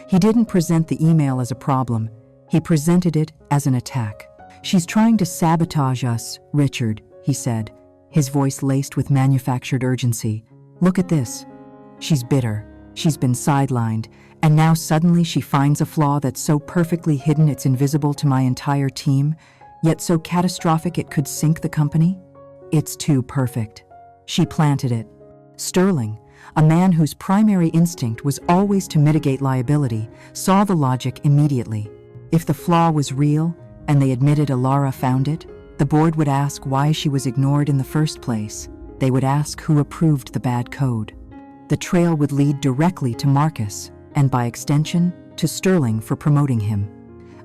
He didn't present the email as a problem. He presented it as an attack. "She's trying to sabotage us, Richard," he said, his voice laced with manufactured urgency. "Look at this. She's bitter. She's been sidelined, and now suddenly she finds a flaw that's so perfectly hidden it's invisible to my entire team, yet so catastrophic it could sink the company? It's too perfect. She planted it." Sterling, a man whose primary instinct was always to mitigate liability, saw the logic immediately. If the flaw was real, and they admitted Alara found it, the board would ask why she was ignored in the first place. They would ask who approved the bad code. The trail would lead directly to Marcus, and by extension, to Sterling for promoting him.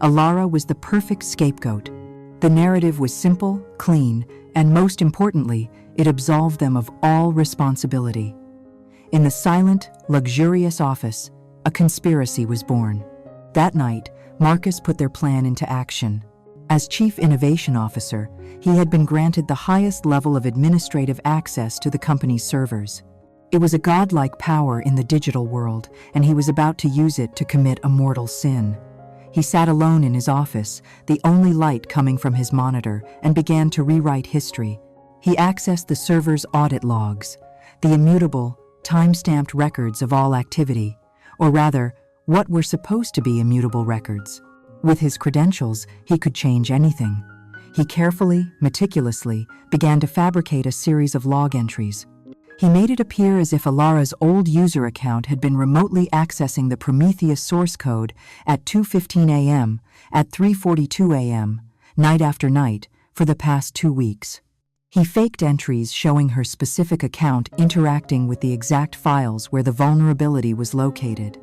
Alara was the perfect scapegoat. The narrative was simple, clean, and most importantly, it absolved them of all responsibility. In the silent, luxurious office, a conspiracy was born. That night, Marcus put their plan into action. As Chief Innovation Officer, he had been granted the highest level of administrative access to the company's servers. It was a godlike power in the digital world, and he was about to use it to commit a mortal sin. He sat alone in his office, the only light coming from his monitor, and began to rewrite history. He accessed the server's audit logs, the immutable, time-stamped records of all activity, or rather, what were supposed to be immutable records. With his credentials, he could change anything. He carefully, meticulously, began to fabricate a series of log entries. He made it appear as if Alara's old user account had been remotely accessing the Prometheus source code at 2:15 a.m., at 3:42 a.m., night after night, for the past 2 weeks. He faked entries showing her specific account interacting with the exact files where the vulnerability was located.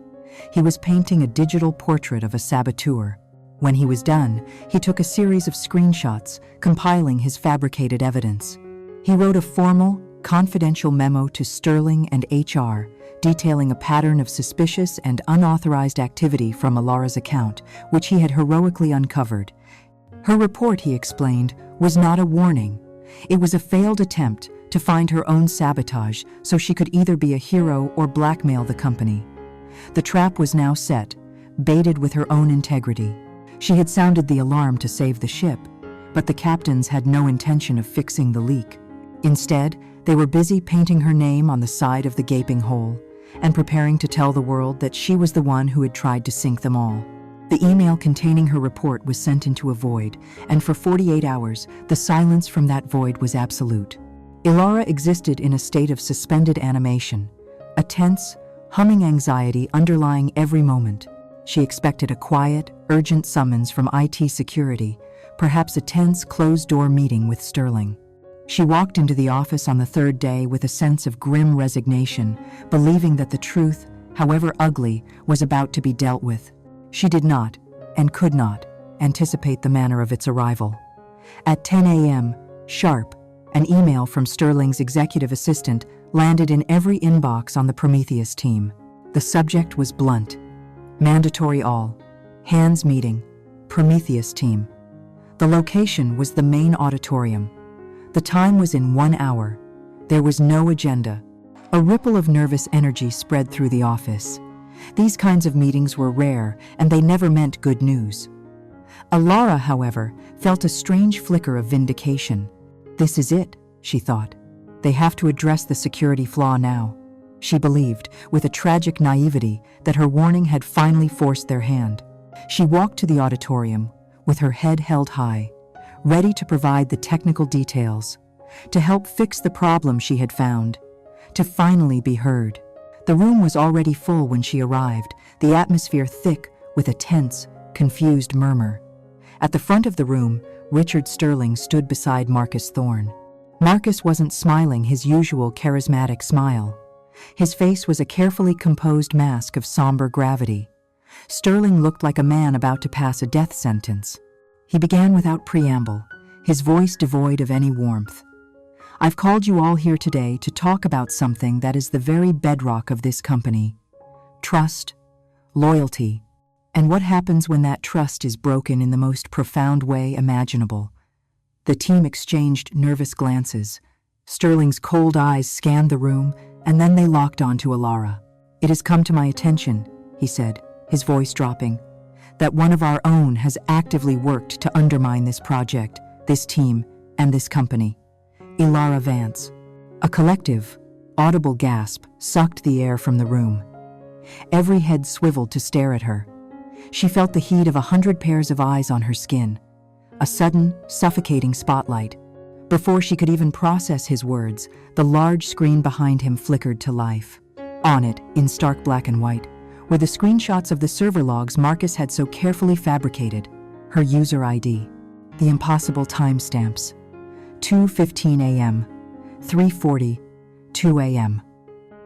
He was painting a digital portrait of a saboteur. When he was done, he took a series of screenshots, compiling his fabricated evidence. He wrote a formal, confidential memo to Sterling and HR, detailing a pattern of suspicious and unauthorized activity from Alara's account, which he had heroically uncovered. Her report, he explained, was not a warning. It was a failed attempt to find her own sabotage so she could either be a hero or blackmail the company. The trap was now set, baited with her own integrity. She had sounded the alarm to save the ship, but the captains had no intention of fixing the leak. Instead, they were busy painting her name on the side of the gaping hole and preparing to tell the world that she was the one who had tried to sink them all. The email containing her report was sent into a void, and for 48 hours, the silence from that void was absolute. Alara existed in a state of suspended animation, a tense, humming anxiety underlying every moment. She expected a quiet, urgent summons from IT security, perhaps a tense, closed-door meeting with Sterling. She walked into the office on the third day with a sense of grim resignation, believing that the truth, however ugly, was about to be dealt with. She did not, and could not, anticipate the manner of its arrival. At 10 a.m., sharp, an email from Sterling's executive assistant landed in every inbox on the Prometheus team. The subject was blunt. Mandatory all. Hands meeting. Prometheus team. The location was the main auditorium. The time was in 1 hour. There was no agenda. A ripple of nervous energy spread through the office. These kinds of meetings were rare, and they never meant good news. Alara, however, felt a strange flicker of vindication. This is it, she thought. They have to address the security flaw now. She believed, with a tragic naivety, that her warning had finally forced their hand. She walked to the auditorium, with her head held high, ready to provide the technical details, to help fix the problem she had found, to finally be heard. The room was already full when she arrived, the atmosphere thick with a tense, confused murmur. At the front of the room, Richard Sterling stood beside Marcus Thorne. Marcus wasn't smiling his usual charismatic smile. His face was a carefully composed mask of somber gravity. Sterling looked like a man about to pass a death sentence. He began without preamble, his voice devoid of any warmth. I've called you all here today to talk about something that is the very bedrock of this company. Trust, loyalty, and what happens when that trust is broken in the most profound way imaginable. The team exchanged nervous glances. Sterling's cold eyes scanned the room, and then they locked onto Alara. It has come to my attention, he said, his voice dropping, that one of our own has actively worked to undermine this project, this team, and this company. Alara Vance. A collective, audible gasp sucked the air from the room. Every head swiveled to stare at her. She felt the heat of 100 pairs of eyes on her skin, a sudden, suffocating spotlight. Before she could even process his words, the large screen behind him flickered to life. On it, in stark black and white, were the screenshots of the server logs Marcus had so carefully fabricated, her user ID, the impossible timestamps. 2:15 a.m., 3:40, 2 a.m.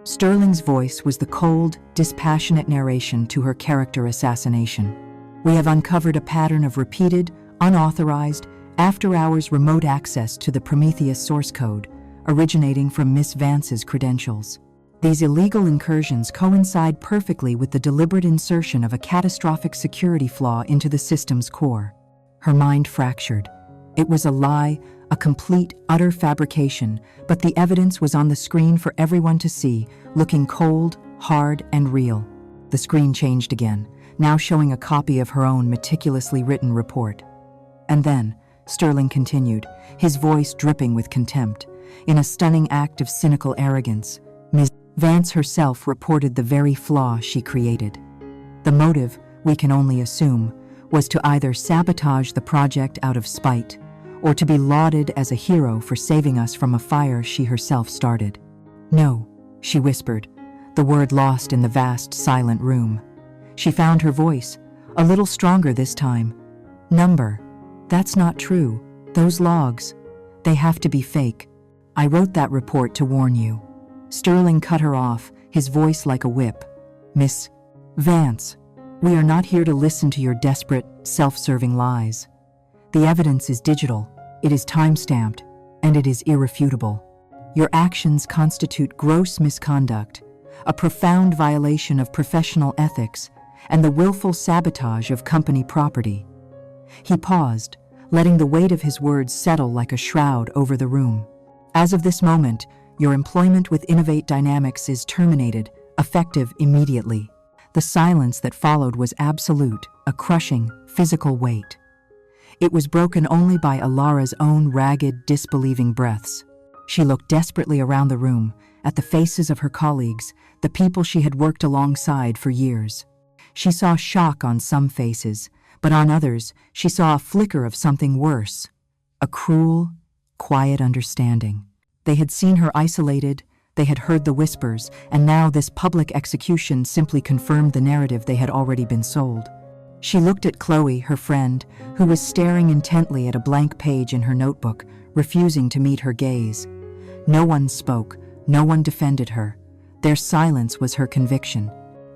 Sterling's voice was the cold, dispassionate narration to her character assassination. We have uncovered a pattern of repeated, unauthorized, after-hours remote access to the Prometheus source code, originating from Miss Vance's credentials. These illegal incursions coincide perfectly with the deliberate insertion of a catastrophic security flaw into the system's core. Her mind fractured. It was a lie, a complete, utter fabrication, but the evidence was on the screen for everyone to see, looking cold, hard, and real. The screen changed again, now showing a copy of her own meticulously written report. And then, Sterling continued, his voice dripping with contempt. In a stunning act of cynical arrogance, Ms. Vance herself reported the very flaw she created. The motive, we can only assume, was to either sabotage the project out of spite or to be lauded as a hero for saving us from a fire she herself started. "No," she whispered, the word lost in the vast, silent room. She found her voice, a little stronger this time. "Number, that's not true. Those logs, they have to be fake. I wrote that report to warn you." Sterling cut her off, his voice like a whip. "Miss Vance, we are not here to listen to your desperate, self-serving lies. The evidence is digital, it is time-stamped, and it is irrefutable. Your actions constitute gross misconduct, a profound violation of professional ethics, and the willful sabotage of company property." He paused, letting the weight of his words settle like a shroud over the room. "As of this moment, your employment with Innovate Dynamics is terminated, effective immediately." The silence that followed was absolute, a crushing, physical weight. It was broken only by Alara's own ragged, disbelieving breaths. She looked desperately around the room, at the faces of her colleagues, the people she had worked alongside for years. She saw shock on some faces, but on others, she saw a flicker of something worse, a cruel, quiet understanding. They had seen her isolated, they had heard the whispers, and now this public execution simply confirmed the narrative they had already been sold. She looked at Chloe, her friend, who was staring intently at a blank page in her notebook, refusing to meet her gaze. No one spoke, no one defended her. Their silence was her conviction.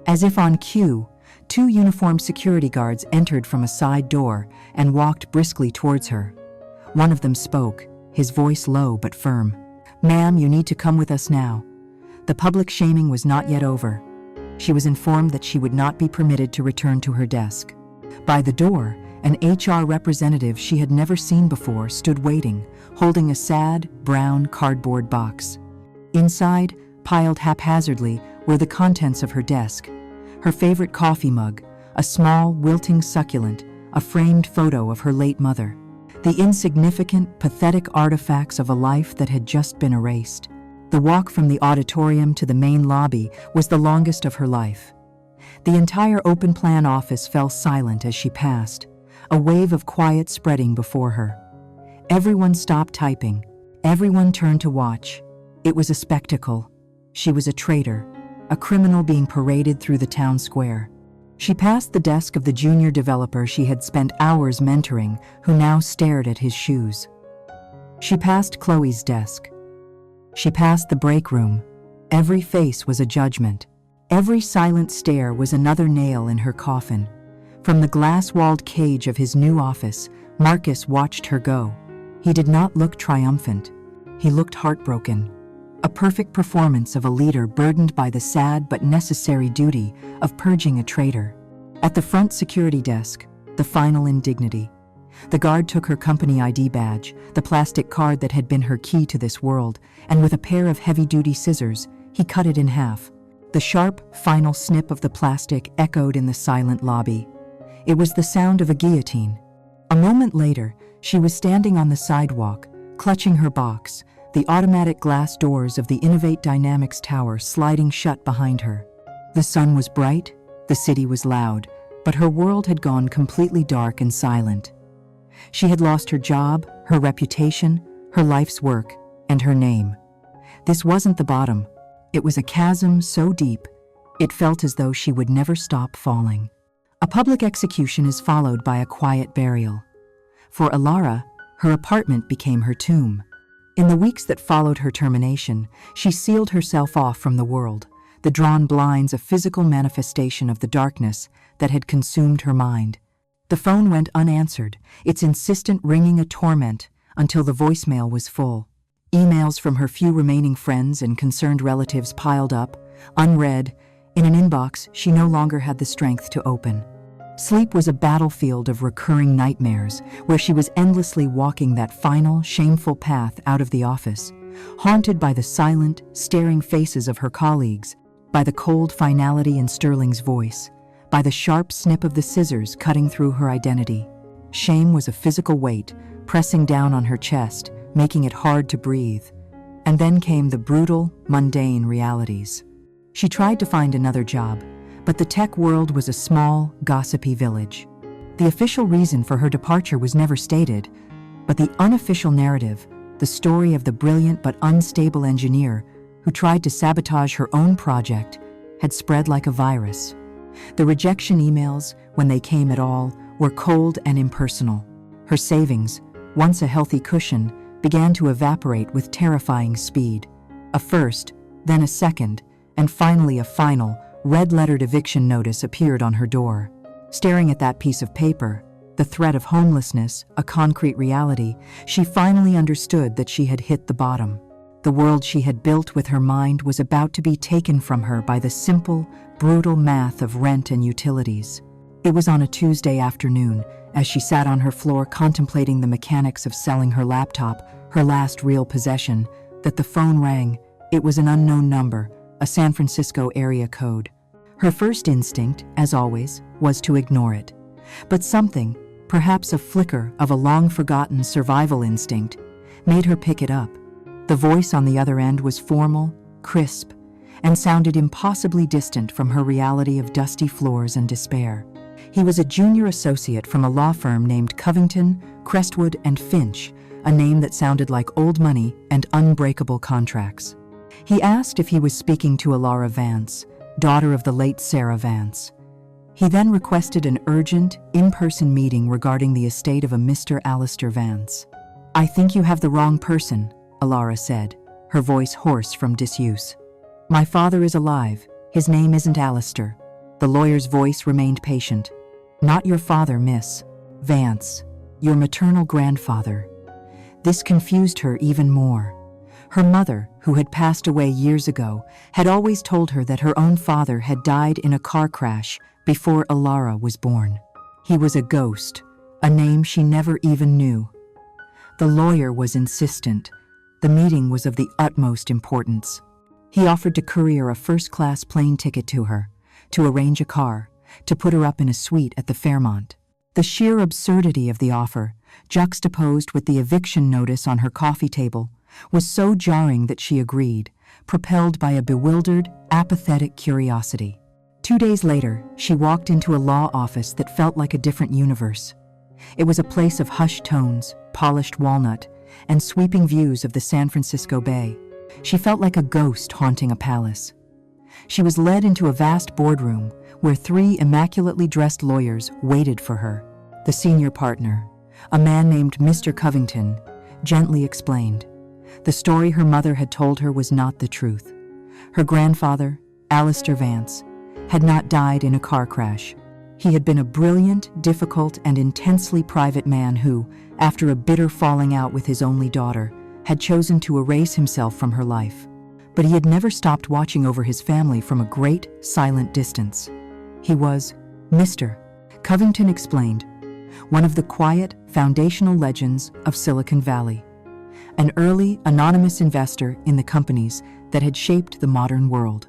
As if on cue, 2 uniformed security guards entered from a side door and walked briskly towards her. One of them spoke, his voice low but firm. "Ma'am, you need to come with us now." The public shaming was not yet over. She was informed that she would not be permitted to return to her desk. By the door, an HR representative she had never seen before stood waiting, holding a sad, brown cardboard box. Inside, piled haphazardly, were the contents of her desk. Her favorite coffee mug, a small, wilting succulent, a framed photo of her late mother. The insignificant, pathetic artifacts of a life that had just been erased. The walk from the auditorium to the main lobby was the longest of her life. The entire open-plan office fell silent as she passed, a wave of quiet spreading before her. Everyone stopped typing. Everyone turned to watch. It was a spectacle. She was a traitor, a criminal being paraded through the town square. She passed the desk of the junior developer she had spent hours mentoring, who now stared at his shoes. She passed Chloe's desk. She passed the break room. Every face was a judgment. Every silent stare was another nail in her coffin. From the glass-walled cage of his new office, Marcus watched her go. He did not look triumphant. He looked heartbroken. A perfect performance of a leader burdened by the sad but necessary duty of purging a traitor. At the front security desk, the final indignity. The guard took her company ID badge, the plastic card that had been her key to this world, and with a pair of heavy-duty scissors, he cut it in half. The sharp, final snip of the plastic echoed in the silent lobby. It was the sound of a guillotine. A moment later, she was standing on the sidewalk, clutching her box, the automatic glass doors of the Innovate Dynamics tower sliding shut behind her. The sun was bright, the city was loud, but her world had gone completely dark and silent. She had lost her job, her reputation, her life's work, and her name. This wasn't the bottom. It was a chasm so deep, it felt as though she would never stop falling. A public execution is followed by a quiet burial. For Alara, her apartment became her tomb. In the weeks that followed her termination, she sealed herself off from the world, the drawn blinds a physical manifestation of the darkness that had consumed her mind. The phone went unanswered, its insistent ringing a torment, until the voicemail was full. Emails from her few remaining friends and concerned relatives piled up, unread, in an inbox she no longer had the strength to open. Sleep was a battlefield of recurring nightmares, where she was endlessly walking that final, shameful path out of the office, haunted by the silent, staring faces of her colleagues, by the cold finality in Sterling's voice, by the sharp snip of the scissors cutting through her identity. Shame was a physical weight, pressing down on her chest, making it hard to breathe. And then came the brutal, mundane realities. She tried to find another job, but the tech world was a small, gossipy village. The official reason for her departure was never stated, but the unofficial narrative, the story of the brilliant but unstable engineer who tried to sabotage her own project, had spread like a virus. The rejection emails, when they came at all, were cold and impersonal. Her savings, once a healthy cushion, began to evaporate with terrifying speed. A first, then a second, and finally a final, red-lettered eviction notice appeared on her door. Staring at that piece of paper, the threat of homelessness, a concrete reality, she finally understood that she had hit the bottom. The world she had built with her mind was about to be taken from her by the simple, brutal math of rent and utilities. It was on a Tuesday afternoon, as she sat on her floor contemplating the mechanics of selling her laptop, her last real possession, that the phone rang. It was an unknown number, a San Francisco area code. Her first instinct, as always, was to ignore it. But something, perhaps a flicker of a long-forgotten survival instinct, made her pick it up. The voice on the other end was formal, crisp, and sounded impossibly distant from her reality of dusty floors and despair. He was a junior associate from a law firm named Covington, Crestwood, and Finch, a name that sounded like old money and unbreakable contracts. He asked if he was speaking to Alara Vance, daughter of the late Sarah Vance. He then requested an urgent, in-person meeting regarding the estate of a Mr. Alistair Vance. "I think you have the wrong person," Alara said, her voice hoarse from disuse. "My father is alive. His name isn't Alistair." The lawyer's voice remained patient. "Not your father, Miss Vance. Your maternal grandfather." This confused her even more. Her mother, who had passed away years ago, had always told her that her own father had died in a car crash before Alara was born. He was a ghost, a name she never even knew. The lawyer was insistent. The meeting was of the utmost importance. He offered to courier a first-class plane ticket to her, to arrange a car, to put her up in a suite at the Fairmont. The sheer absurdity of the offer, juxtaposed with the eviction notice on her coffee table, was so jarring that she agreed, propelled by a bewildered, apathetic curiosity. 2 days later, she walked into a law office that felt like a different universe. It was a place of hushed tones, polished walnut, and sweeping views of the San Francisco Bay. She felt like a ghost haunting a palace. She was led into a vast boardroom where 3 immaculately dressed lawyers waited for her. The senior partner, a man named Mr. Covington, gently explained. The story her mother had told her was not the truth. Her grandfather, Alistair Vance, had not died in a car crash. He had been a brilliant, difficult, and intensely private man who, after a bitter falling out with his only daughter, had chosen to erase himself from her life. But he had never stopped watching over his family from a great, silent distance. He was Mr. Covington explained, one of the quiet, foundational legends of Silicon Valley. An early, anonymous investor in the companies that had shaped the modern world.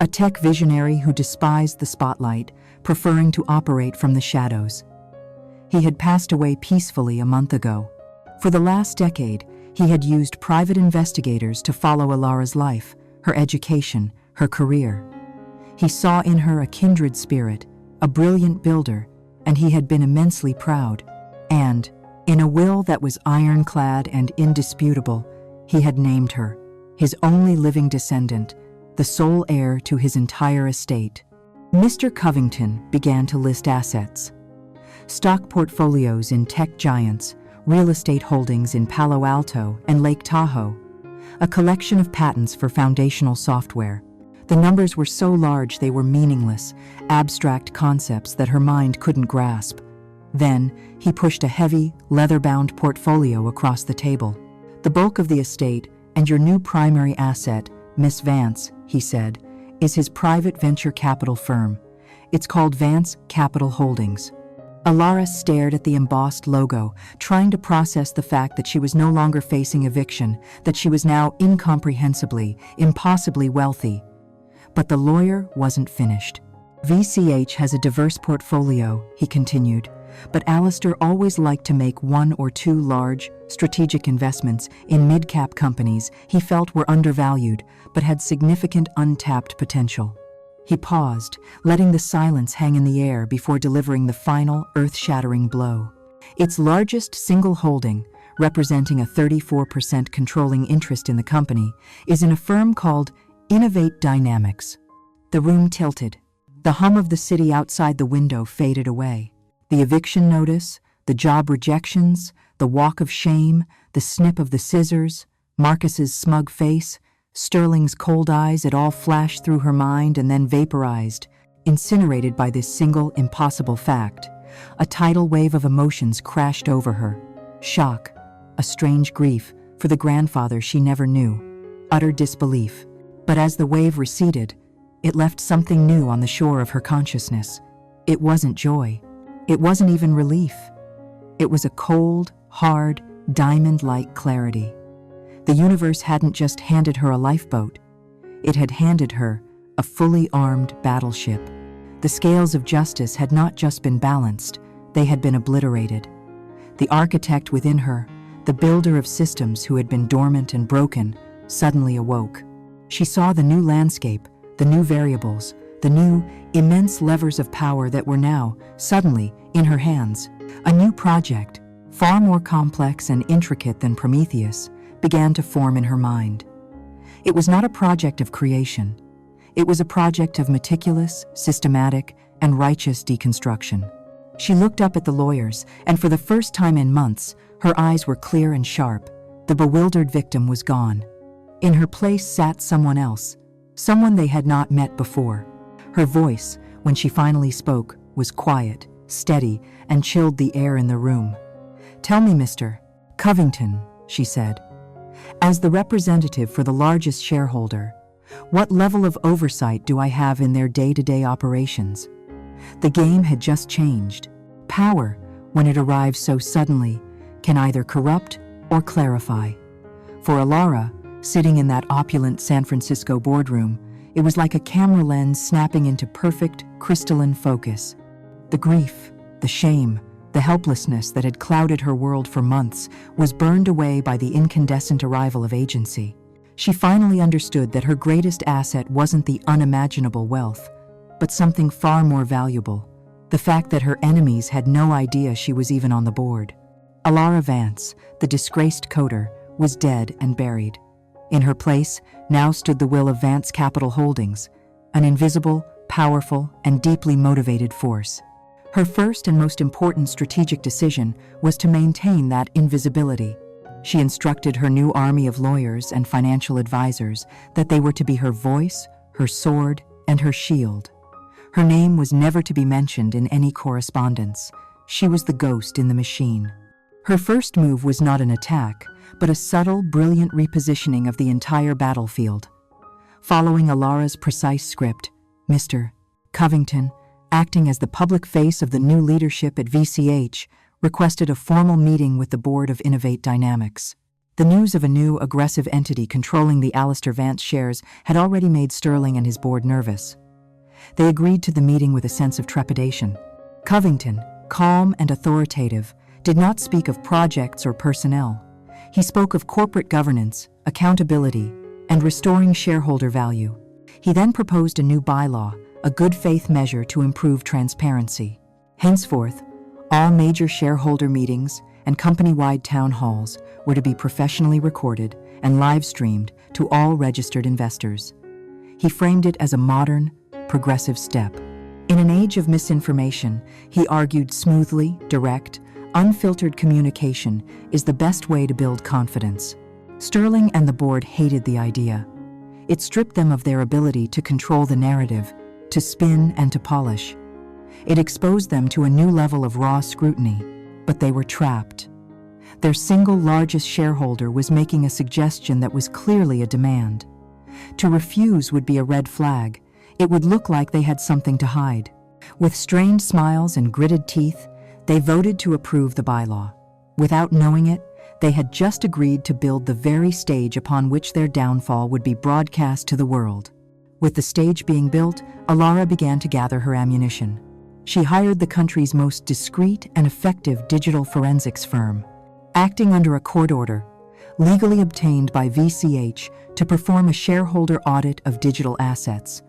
A tech visionary who despised the spotlight, preferring to operate from the shadows. He had passed away peacefully a month ago. For the last decade, he had used private investigators to follow Alara's life, her education, her career. He saw in her a kindred spirit, a brilliant builder, and he had been immensely proud. And, in a will that was ironclad and indisputable, he had named her, his only living descendant, the sole heir to his entire estate. Mr. Covington began to list assets. Stock portfolios in tech giants, real estate holdings in Palo Alto and Lake Tahoe, a collection of patents for foundational software. The numbers were so large they were meaningless, abstract concepts that her mind couldn't grasp. Then, he pushed a heavy, leather-bound portfolio across the table. "The bulk of the estate, and your new primary asset, Miss Vance," he said, "is his private venture capital firm. It's called Vance Capital Holdings." Alara stared at the embossed logo, trying to process the fact that she was no longer facing eviction, that she was now incomprehensibly, impossibly wealthy. But the lawyer wasn't finished. "VCH has a diverse portfolio," he continued, "but Alistair always liked to make 1 or 2 large, strategic investments in mid-cap companies he felt were undervalued but had significant untapped potential. He paused, letting the silence hang in the air before delivering the final, earth-shattering blow. Its largest single holding, representing a 34% controlling interest in the company, is in a firm called Innovate Dynamics. The room tilted. The hum of the city outside the window faded away. The eviction notice, the job rejections, the walk of shame, the snip of the scissors, Marcus's smug face, Sterling's cold eyes, it all flashed through her mind and then vaporized, incinerated by this single, impossible fact. A tidal wave of emotions crashed over her. Shock, a strange grief for the grandfather she never knew, utter disbelief. But as the wave receded, it left something new on the shore of her consciousness. It wasn't joy. It wasn't even relief. It was a cold, hard, diamond-like clarity. The universe hadn't just handed her a lifeboat. It had handed her a fully armed battleship. The scales of justice had not just been balanced, they had been obliterated. The architect within her, the builder of systems who had been dormant and broken, suddenly awoke. She saw the new landscape, the new variables, the new, immense levers of power that were now, suddenly, in her hands. A new project, far more complex and intricate than Prometheus, began to form in her mind. It was not a project of creation. It was a project of meticulous, systematic, and righteous deconstruction. She looked up at the lawyers, and for the first time in months, her eyes were clear and sharp. The bewildered victim was gone. In her place sat someone else, someone they had not met before. Her voice, when she finally spoke, was quiet, steady, and chilled the air in the room. "Tell me, Mr. Covington," she said, "as the representative for the largest shareholder, what level of oversight do I have in their day-to-day operations?" The game had just changed. Power, when it arrives so suddenly, can either corrupt or clarify. For Alara, sitting in that opulent San Francisco boardroom, it was like a camera lens snapping into perfect, crystalline focus. The grief, the shame, the helplessness that had clouded her world for months was burned away by the incandescent arrival of agency. She finally understood that her greatest asset wasn't the unimaginable wealth, but something far more valuable, the fact that her enemies had no idea she was even on the board. Alara Vance, the disgraced coder, was dead and buried. In her place now stood the will of Vance Capital Holdings, an invisible, powerful, and deeply motivated force. Her first and most important strategic decision was to maintain that invisibility. She instructed her new army of lawyers and financial advisors that they were to be her voice, her sword, and her shield. Her name was never to be mentioned in any correspondence. She was the ghost in the machine. Her first move was not an attack, but a subtle, brilliant repositioning of the entire battlefield. Following Alara's precise script, Mr. Covington, acting as the public face of the new leadership at VCH, requested a formal meeting with the board of Innovate Dynamics. The news of a new, aggressive entity controlling the Alistair Vance shares had already made Sterling and his board nervous. They agreed to the meeting with a sense of trepidation. Covington, calm and authoritative, did not speak of projects or personnel. He spoke of corporate governance, accountability, and restoring shareholder value. He then proposed a new bylaw, a good faith measure to improve transparency. Henceforth, all major shareholder meetings and company-wide town halls were to be professionally recorded and live-streamed to all registered investors. He framed it as a modern, progressive step. In an age of misinformation, he argued smoothly, direct, unfiltered communication is the best way to build confidence. Sterling and the board hated the idea. It stripped them of their ability to control the narrative, to spin and to polish. It exposed them to a new level of raw scrutiny, but they were trapped. Their single largest shareholder was making a suggestion that was clearly a demand. To refuse would be a red flag. It would look like they had something to hide. With strained smiles and gritted teeth, they voted to approve the bylaw. Without knowing it, they had just agreed to build the very stage upon which their downfall would be broadcast to the world. With the stage being built, Alara began to gather her ammunition. She hired the country's most discreet and effective digital forensics firm, acting under a court order, legally obtained by VCH, to perform a shareholder audit of digital assets.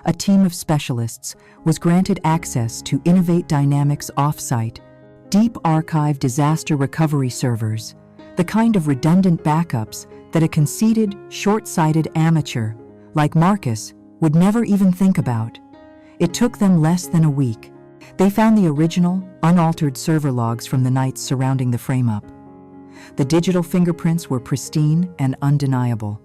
a team of specialists was granted access to Innovate Dynamics offsite, deep archive disaster recovery servers, the kind of redundant backups that a conceited, short-sighted amateur like Marcus would never even think about. It took them less than a week. They found the original, unaltered server logs from the nights surrounding the frame-up. The digital fingerprints were pristine and undeniable.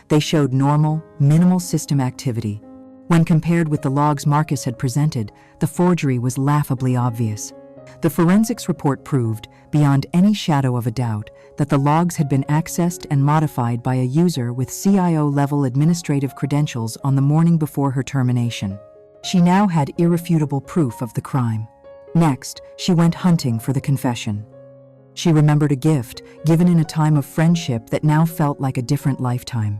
They showed normal, minimal system activity. When compared with the logs Marcus had presented, the forgery was laughably obvious. The forensics report proved, beyond any shadow of a doubt, that the logs had been accessed and modified by a user with CIO-level administrative credentials on the morning before her termination. She now had irrefutable proof of the crime. Next, she went hunting for the confession. She remembered a gift given in a time of friendship that now felt like a different lifetime.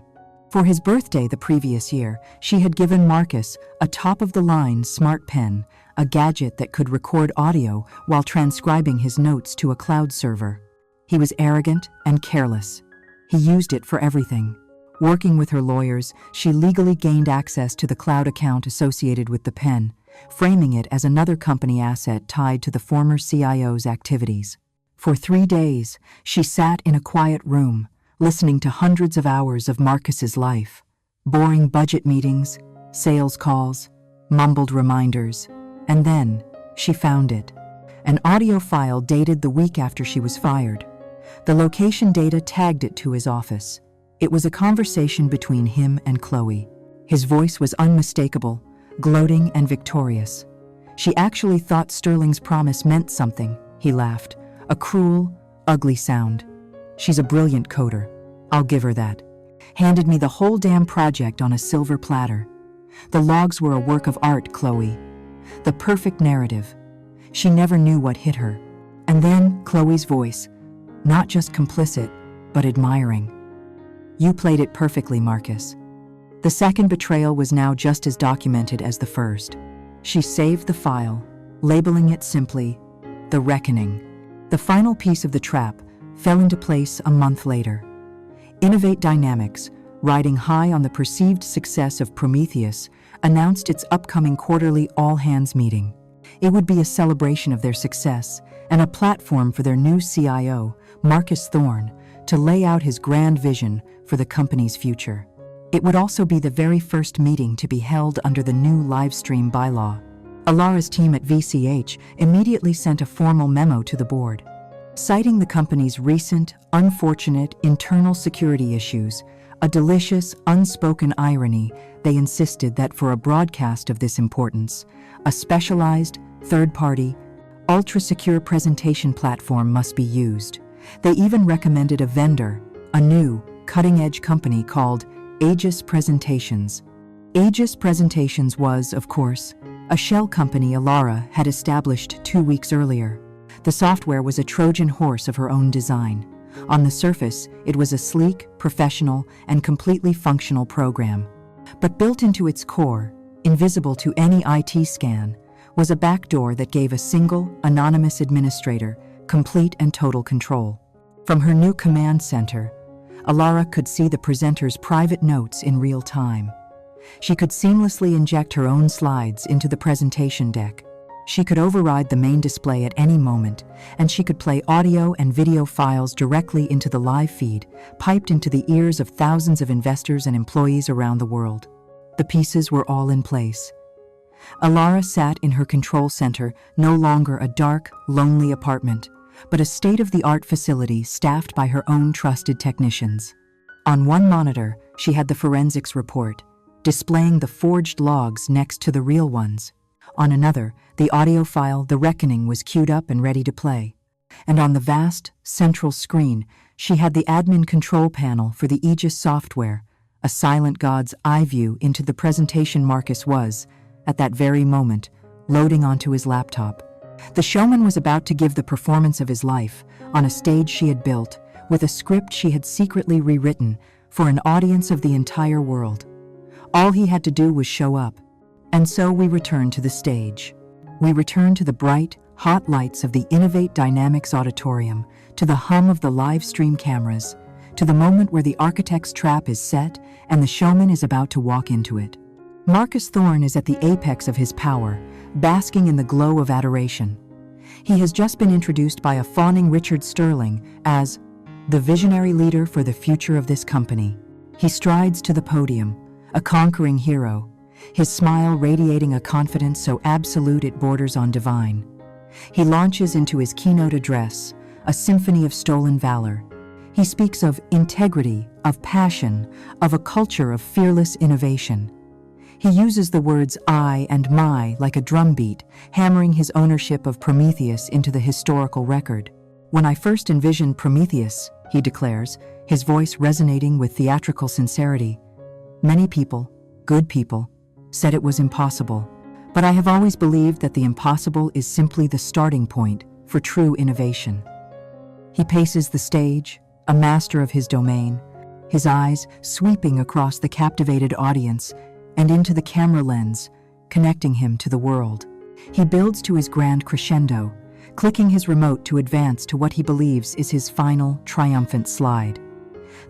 For his birthday the previous year, she had given Marcus a top-of-the-line smart pen, a gadget that could record audio while transcribing his notes to a cloud server. He was arrogant and careless. He used it for everything. Working with her lawyers, she legally gained access to the cloud account associated with the pen, framing it as another company asset tied to the former CIO's activities. For 3 days, she sat in a quiet room, listening to hundreds of hours of Marcus's life. Boring budget meetings, sales calls, mumbled reminders. And then, she found it. An audio file dated the week after she was fired. The location data tagged it to his office. It was a conversation between him and Chloe. His voice was unmistakable, gloating and victorious. She actually thought Sterling's promise meant something, he laughed. A cruel, ugly sound. She's a brilliant coder. I'll give her that. Handed me the whole damn project on a silver platter. The logs were a work of art, Chloe. The perfect narrative. She never knew what hit her. And then Chloe's voice, not just complicit, but admiring. You played it perfectly, Marcus. The second betrayal was now just as documented as the first. She saved the file, labeling it simply, The Reckoning. The final piece of the trap fell into place a month later. Innovate Dynamics, riding high on the perceived success of Prometheus, announced its upcoming quarterly all-hands meeting. It would be a celebration of their success and a platform for their new CIO, Marcus Thorne, to lay out his grand vision for the company's future. It would also be the very first meeting to be held under the new livestream bylaw. Alara's team at VCH immediately sent a formal memo to the board. Citing the company's recent, unfortunate internal security issues, a delicious, unspoken irony, they insisted that for a broadcast of this importance, a specialized, third-party, ultra-secure presentation platform must be used. They even recommended a vendor, a new, cutting-edge company called Aegis Presentations. Aegis Presentations was, of course, a shell company Alara had established 2 weeks earlier. The software was a Trojan horse of her own design. On the surface, it was a sleek, professional, and completely functional program. But built into its core, invisible to any IT scan, was a backdoor that gave a single, anonymous administrator complete and total control. From her new command center, Alara could see the presenter's private notes in real time. She could seamlessly inject her own slides into the presentation deck. She could override the main display at any moment, and she could play audio and video files directly into the live feed, piped into the ears of thousands of investors and employees around the world. The pieces were all in place. Alara sat in her control center, no longer a dark, lonely apartment, but a state-of-the-art facility staffed by her own trusted technicians. On one monitor, she had the forensics report, displaying the forged logs next to the real ones. On another, the audio file, The Reckoning, was queued up and ready to play. And on the vast, central screen, she had the admin control panel for the Aegis software, a silent god's eye view into the presentation Marcus was, at that very moment, loading onto his laptop. The showman was about to give the performance of his life on a stage she had built, with a script she had secretly rewritten for an audience of the entire world. All he had to do was show up. And so we returned to the stage. We returned to the bright, hot lights of the Innovate Dynamics auditorium, to the hum of the live stream cameras, to the moment where the architect's trap is set and the showman is about to walk into it. Marcus Thorne is at the apex of his power, basking in the glow of adoration. He has just been introduced by a fawning Richard Sterling as the visionary leader for the future of this company. He strides to the podium, a conquering hero, his smile radiating a confidence so absolute it borders on divine. He launches into his keynote address, a symphony of stolen valor. He speaks of integrity, of passion, of a culture of fearless innovation. He uses the words I and my like a drumbeat, hammering his ownership of Prometheus into the historical record. When I first envisioned Prometheus, he declares, his voice resonating with theatrical sincerity, many people, good people, said it was impossible. But I have always believed that the impossible is simply the starting point for true innovation. He paces the stage, a master of his domain, his eyes sweeping across the captivated audience and into the camera lens, connecting him to the world. He builds to his grand crescendo, clicking his remote to advance to what he believes is his final, triumphant slide.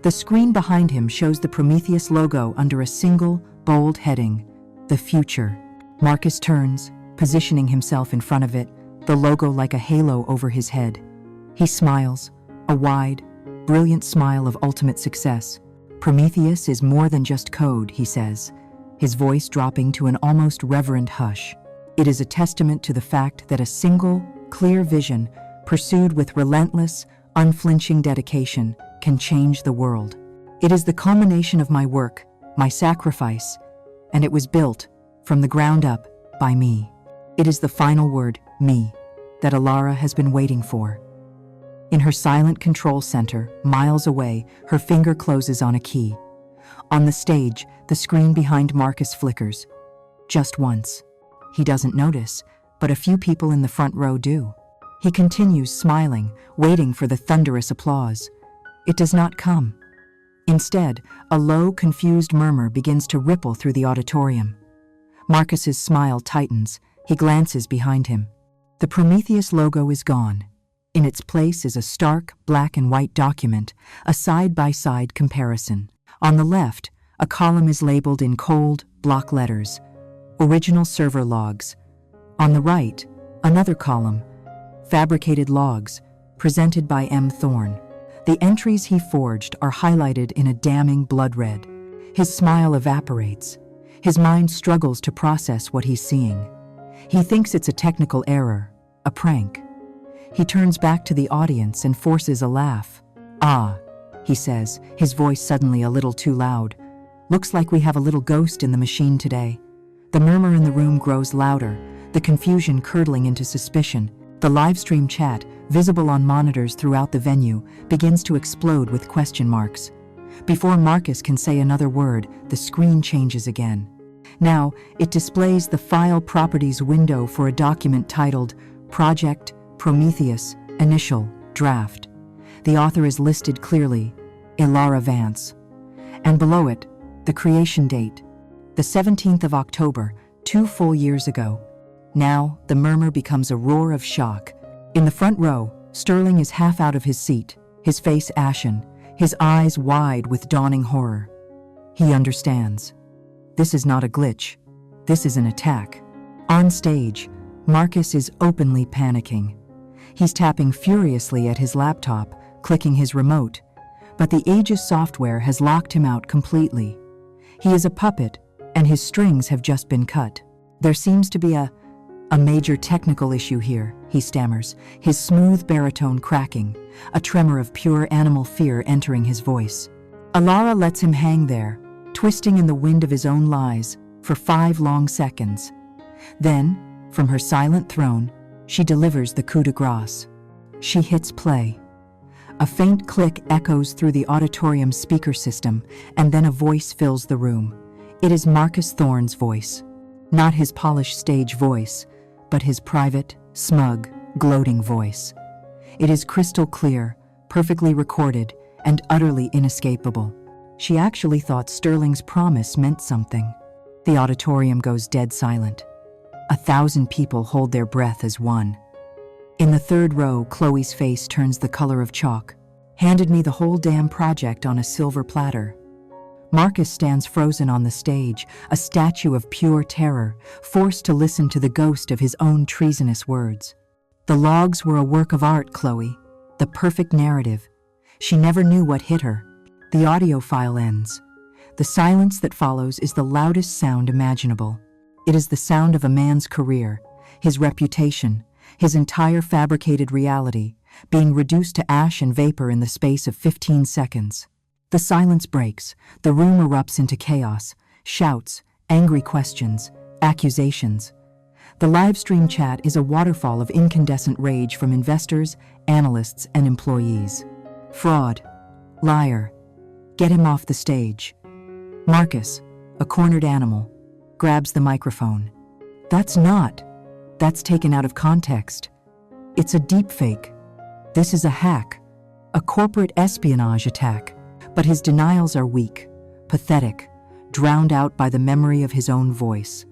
The screen behind him shows the Prometheus logo under a single, bold heading, The Future. Marcus turns, positioning himself in front of it, the logo like a halo over his head. He smiles, a wide, brilliant smile of ultimate success. Prometheus is more than just code, he says, his voice dropping to an almost reverent hush. It is a testament to the fact that a single, clear vision, pursued with relentless, unflinching dedication, can change the world. It is the culmination of my work, my sacrifice, and it was built, from the ground up, by me. It is the final word, me, that Alara has been waiting for. In her silent control center, miles away, her finger closes on a key. On the stage, the screen behind Marcus flickers. Just once. He doesn't notice, but a few people in the front row do. He continues smiling, waiting for the thunderous applause. It does not come. Instead, a low, confused murmur begins to ripple through the auditorium. Marcus's smile tightens. He glances behind him. The Prometheus logo is gone. In its place is a stark, black and white document, a side-by-side comparison. On the left, a column is labeled in cold, block letters, Original Server Logs. On the right, another column, Fabricated Logs, presented by M. Thorne. The entries he forged are highlighted in a damning blood red. His smile evaporates. His mind struggles to process what he's seeing. He thinks it's a technical error, a prank. He turns back to the audience and forces a laugh. Ah, he says, his voice suddenly a little too loud. Looks like we have a little ghost in the machine today. The murmur in the room grows louder, the confusion curdling into suspicion. The livestream chat, visible on monitors throughout the venue, begins to explode with question marks. Before Marcus can say another word, the screen changes again. Now, it displays the File Properties window for a document titled Project Prometheus Initial Draft. The author is listed clearly, Alara Vance. And below it, the creation date, the 17th of October, 2 full years ago. Now, the murmur becomes a roar of shock. In the front row, Sterling is half out of his seat, his face ashen, his eyes wide with dawning horror. He understands. This is not a glitch. This is an attack. On stage, Marcus is openly panicking. He's tapping furiously at his laptop, clicking his remote, but the Aegis software has locked him out completely. He is a puppet, and his strings have just been cut. There seems to be a major technical issue here, he stammers, his smooth baritone cracking, a tremor of pure animal fear entering his voice. Alara lets him hang there, twisting in the wind of his own lies, for 5 long seconds. Then, from her silent throne, she delivers the coup de grace. She hits play. A faint click echoes through the auditorium's speaker system, and then a voice fills the room. It is Marcus Thorne's voice. Not his polished stage voice, but his private, smug, gloating voice. It is crystal clear, perfectly recorded, and utterly inescapable. She actually thought Sterling's promise meant something. The auditorium goes dead silent. 1,000 people hold their breath as one. In the third row, Chloe's face turns the color of chalk. Handed me the whole damn project on a silver platter. Marcus stands frozen on the stage, a statue of pure terror, forced to listen to the ghost of his own treasonous words. The logs were a work of art, Chloe, the perfect narrative. She never knew what hit her. The audio file ends. The silence that follows is the loudest sound imaginable. It is the sound of a man's career, his reputation, his entire fabricated reality, being reduced to ash and vapor in the space of 15 seconds. The silence breaks, the room erupts into chaos, shouts, angry questions, accusations. The live stream chat is a waterfall of incandescent rage from investors, analysts, and employees. Fraud. Liar. Get him off the stage. Marcus, a cornered animal, grabs the microphone. That's taken out of context. It's a deepfake. This is a hack, a corporate espionage attack. But his denials are weak, pathetic, drowned out by the memory of his own voice,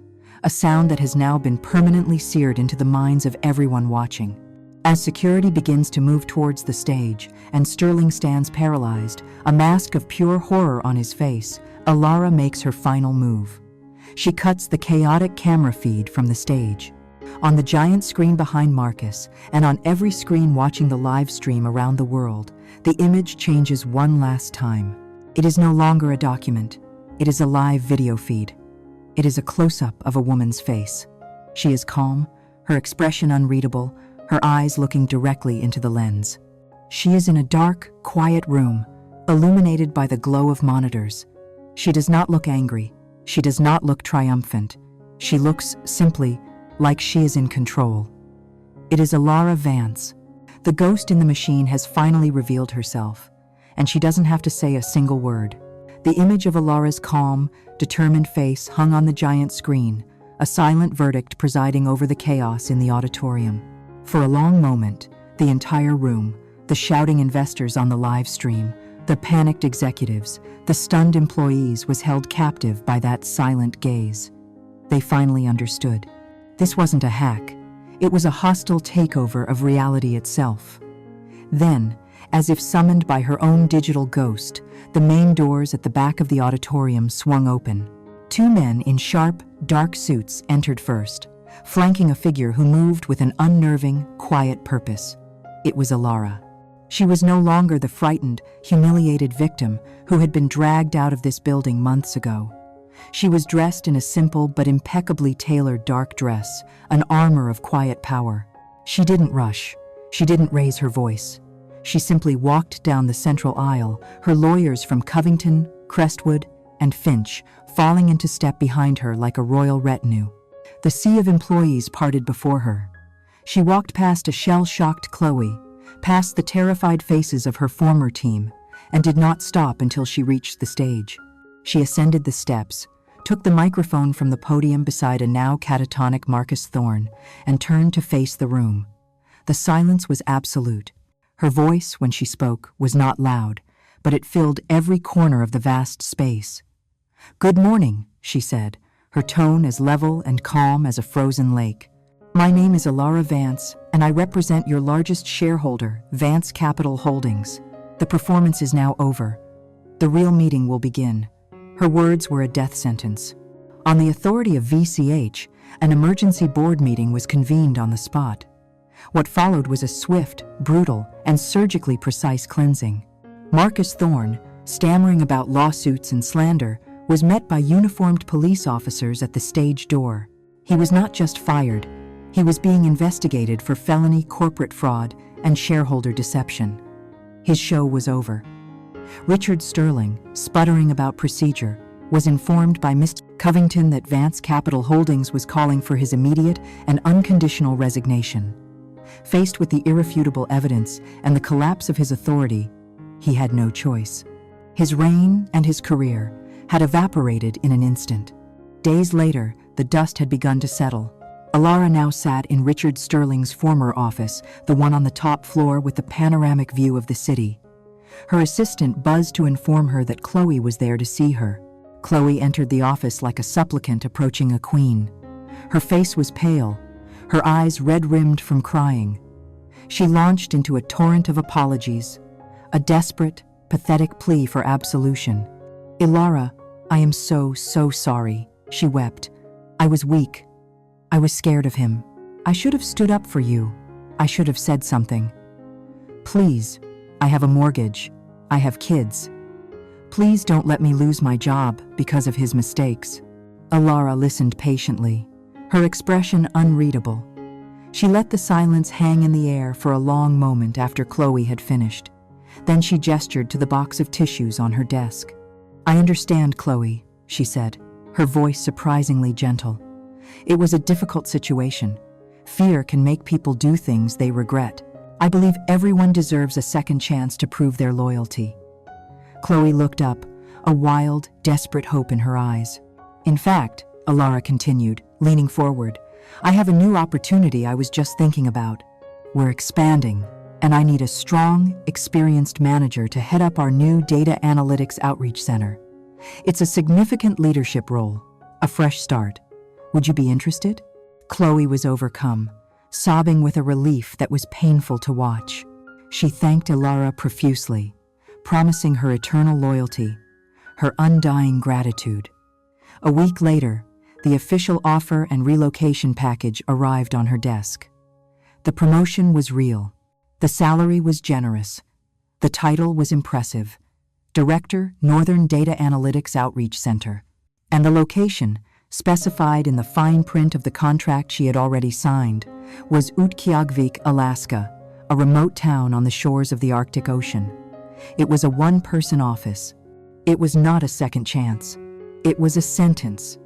a sound that has now been permanently seared into the minds of everyone watching. As security begins to move towards the stage and Sterling stands paralyzed, a mask of pure horror on his face, Alara makes her final move. She cuts the chaotic camera feed from the stage. On the giant screen behind Marcus, and on every screen watching the live stream around the world, the image changes one last time. It is no longer a document. It is a live video feed. It is a close-up of a woman's face. She is calm, her expression unreadable, her eyes looking directly into the lens. She is in a dark, quiet room, illuminated by the glow of monitors. She does not look angry. She does not look triumphant. She looks, simply, like she is in control. It is Alara Vance. The ghost in the machine has finally revealed herself, and she doesn't have to say a single word. The image of Alara's calm, determined face hung on the giant screen, a silent verdict presiding over the chaos in the auditorium. For a long moment, the entire room, the shouting investors on the live stream, the panicked executives, the stunned employees was held captive by that silent gaze. They finally understood. This wasn't a hack. It was a hostile takeover of reality itself. Then, as if summoned by her own digital ghost, the main doors at the back of the auditorium swung open. Two men in sharp, dark suits entered first, flanking a figure who moved with an unnerving, quiet purpose. It was Alara. She was no longer the frightened, humiliated victim who had been dragged out of this building months ago. She was dressed in a simple but impeccably tailored dark dress, an armor of quiet power. She didn't rush. She didn't raise her voice. She simply walked down the central aisle, her lawyers from Covington, Crestwood, and Finch falling into step behind her like a royal retinue. The sea of employees parted before her. She walked past a shell-shocked Chloe, past the terrified faces of her former team, and did not stop until she reached the stage. She ascended the steps, took the microphone from the podium beside a now catatonic Marcus Thorne, and turned to face the room. The silence was absolute. Her voice, when she spoke, was not loud, but it filled every corner of the vast space. "Good morning," she said, her tone as level and calm as a frozen lake. "My name is Alara Vance, and I represent your largest shareholder, Vance Capital Holdings. The performance is now over. The real meeting will begin." Her words were a death sentence. On the authority of VCH, an emergency board meeting was convened on the spot. What followed was a swift, brutal, and surgically precise cleansing. Marcus Thorne, stammering about lawsuits and slander, was met by uniformed police officers at the stage door. He was not just fired, he was being investigated for felony corporate fraud and shareholder deception. His show was over. Richard Sterling, sputtering about procedure, was informed by Mr. Covington that Vance Capital Holdings was calling for his immediate and unconditional resignation. Faced with the irrefutable evidence and the collapse of his authority, he had no choice. His reign and his career had evaporated in an instant. Days later, the dust had begun to settle. Alara now sat in Richard Sterling's former office, the one on the top floor with the panoramic view of the city. Her assistant buzzed to inform her that Chloe was there to see her. Chloe entered the office like a supplicant approaching a queen. Her face was pale, her eyes red-rimmed from crying. She launched into a torrent of apologies, a desperate, pathetic plea for absolution. "Ilara, I am so sorry," she wept. "I was weak. I was scared of him. I should have stood up for you. I should have said something. Please, I have a mortgage. I have kids. Please don't let me lose my job because of his mistakes." Ilara listened patiently, her expression unreadable. She let the silence hang in the air for a long moment after Chloe had finished. Then she gestured to the box of tissues on her desk. "I understand, Chloe," she said, her voice surprisingly gentle. "It was a difficult situation. Fear can make people do things they regret. I believe everyone deserves a second chance to prove their loyalty." Chloe looked up, a wild, desperate hope in her eyes. "In fact," Ilara continued, leaning forward, "I have a new opportunity I was just thinking about. We're expanding, and I need a strong, experienced manager to head up our new data analytics outreach center. It's a significant leadership role, a fresh start. Would you be interested?" Chloe was overcome, sobbing with a relief that was painful to watch. She thanked Ilara profusely, promising her eternal loyalty, her undying gratitude. A week later, the official offer and relocation package arrived on her desk. The promotion was real. The salary was generous. The title was impressive: Director, Northern Data Analytics Outreach Center. And the location, specified in the fine print of the contract she had already signed, was Utqiagvik, Alaska, a remote town on the shores of the Arctic Ocean. It was a one-person office. It was not a second chance. It was a sentence,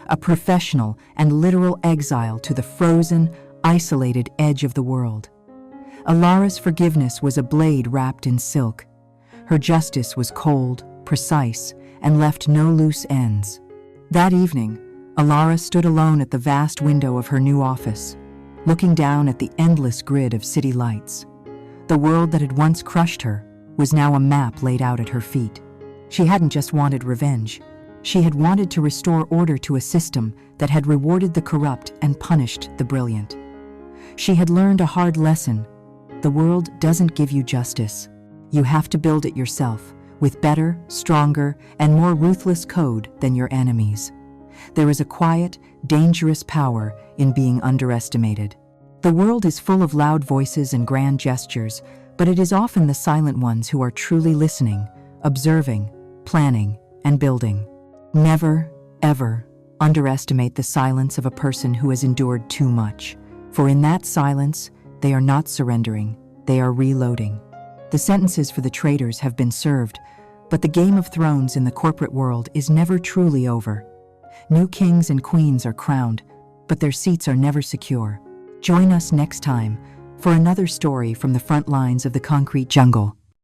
a professional and literal exile to the frozen, isolated edge of the world. Ilara's forgiveness was a blade wrapped in silk. Her justice was cold, precise, and left no loose ends. That evening, Ilara stood alone at the vast window of her new office, looking down at the endless grid of city lights. The world that had once crushed her was now a map laid out at her feet. She hadn't just wanted revenge. She had wanted to restore order to a system that had rewarded the corrupt and punished the brilliant. She had learned a hard lesson. The world doesn't give you justice. You have to build it yourself, with better, stronger, and more ruthless code than your enemies. There is a quiet, dangerous power in being underestimated. The world is full of loud voices and grand gestures, but it is often the silent ones who are truly listening, observing, planning, and building. Never, ever underestimate the silence of a person who has endured too much, for in that silence, they are not surrendering, they are reloading. The sentences for the traitors have been served, but the Game of Thrones in the corporate world is never truly over. New kings and queens are crowned, but their seats are never secure. Join us next time for another story from the front lines of the concrete jungle.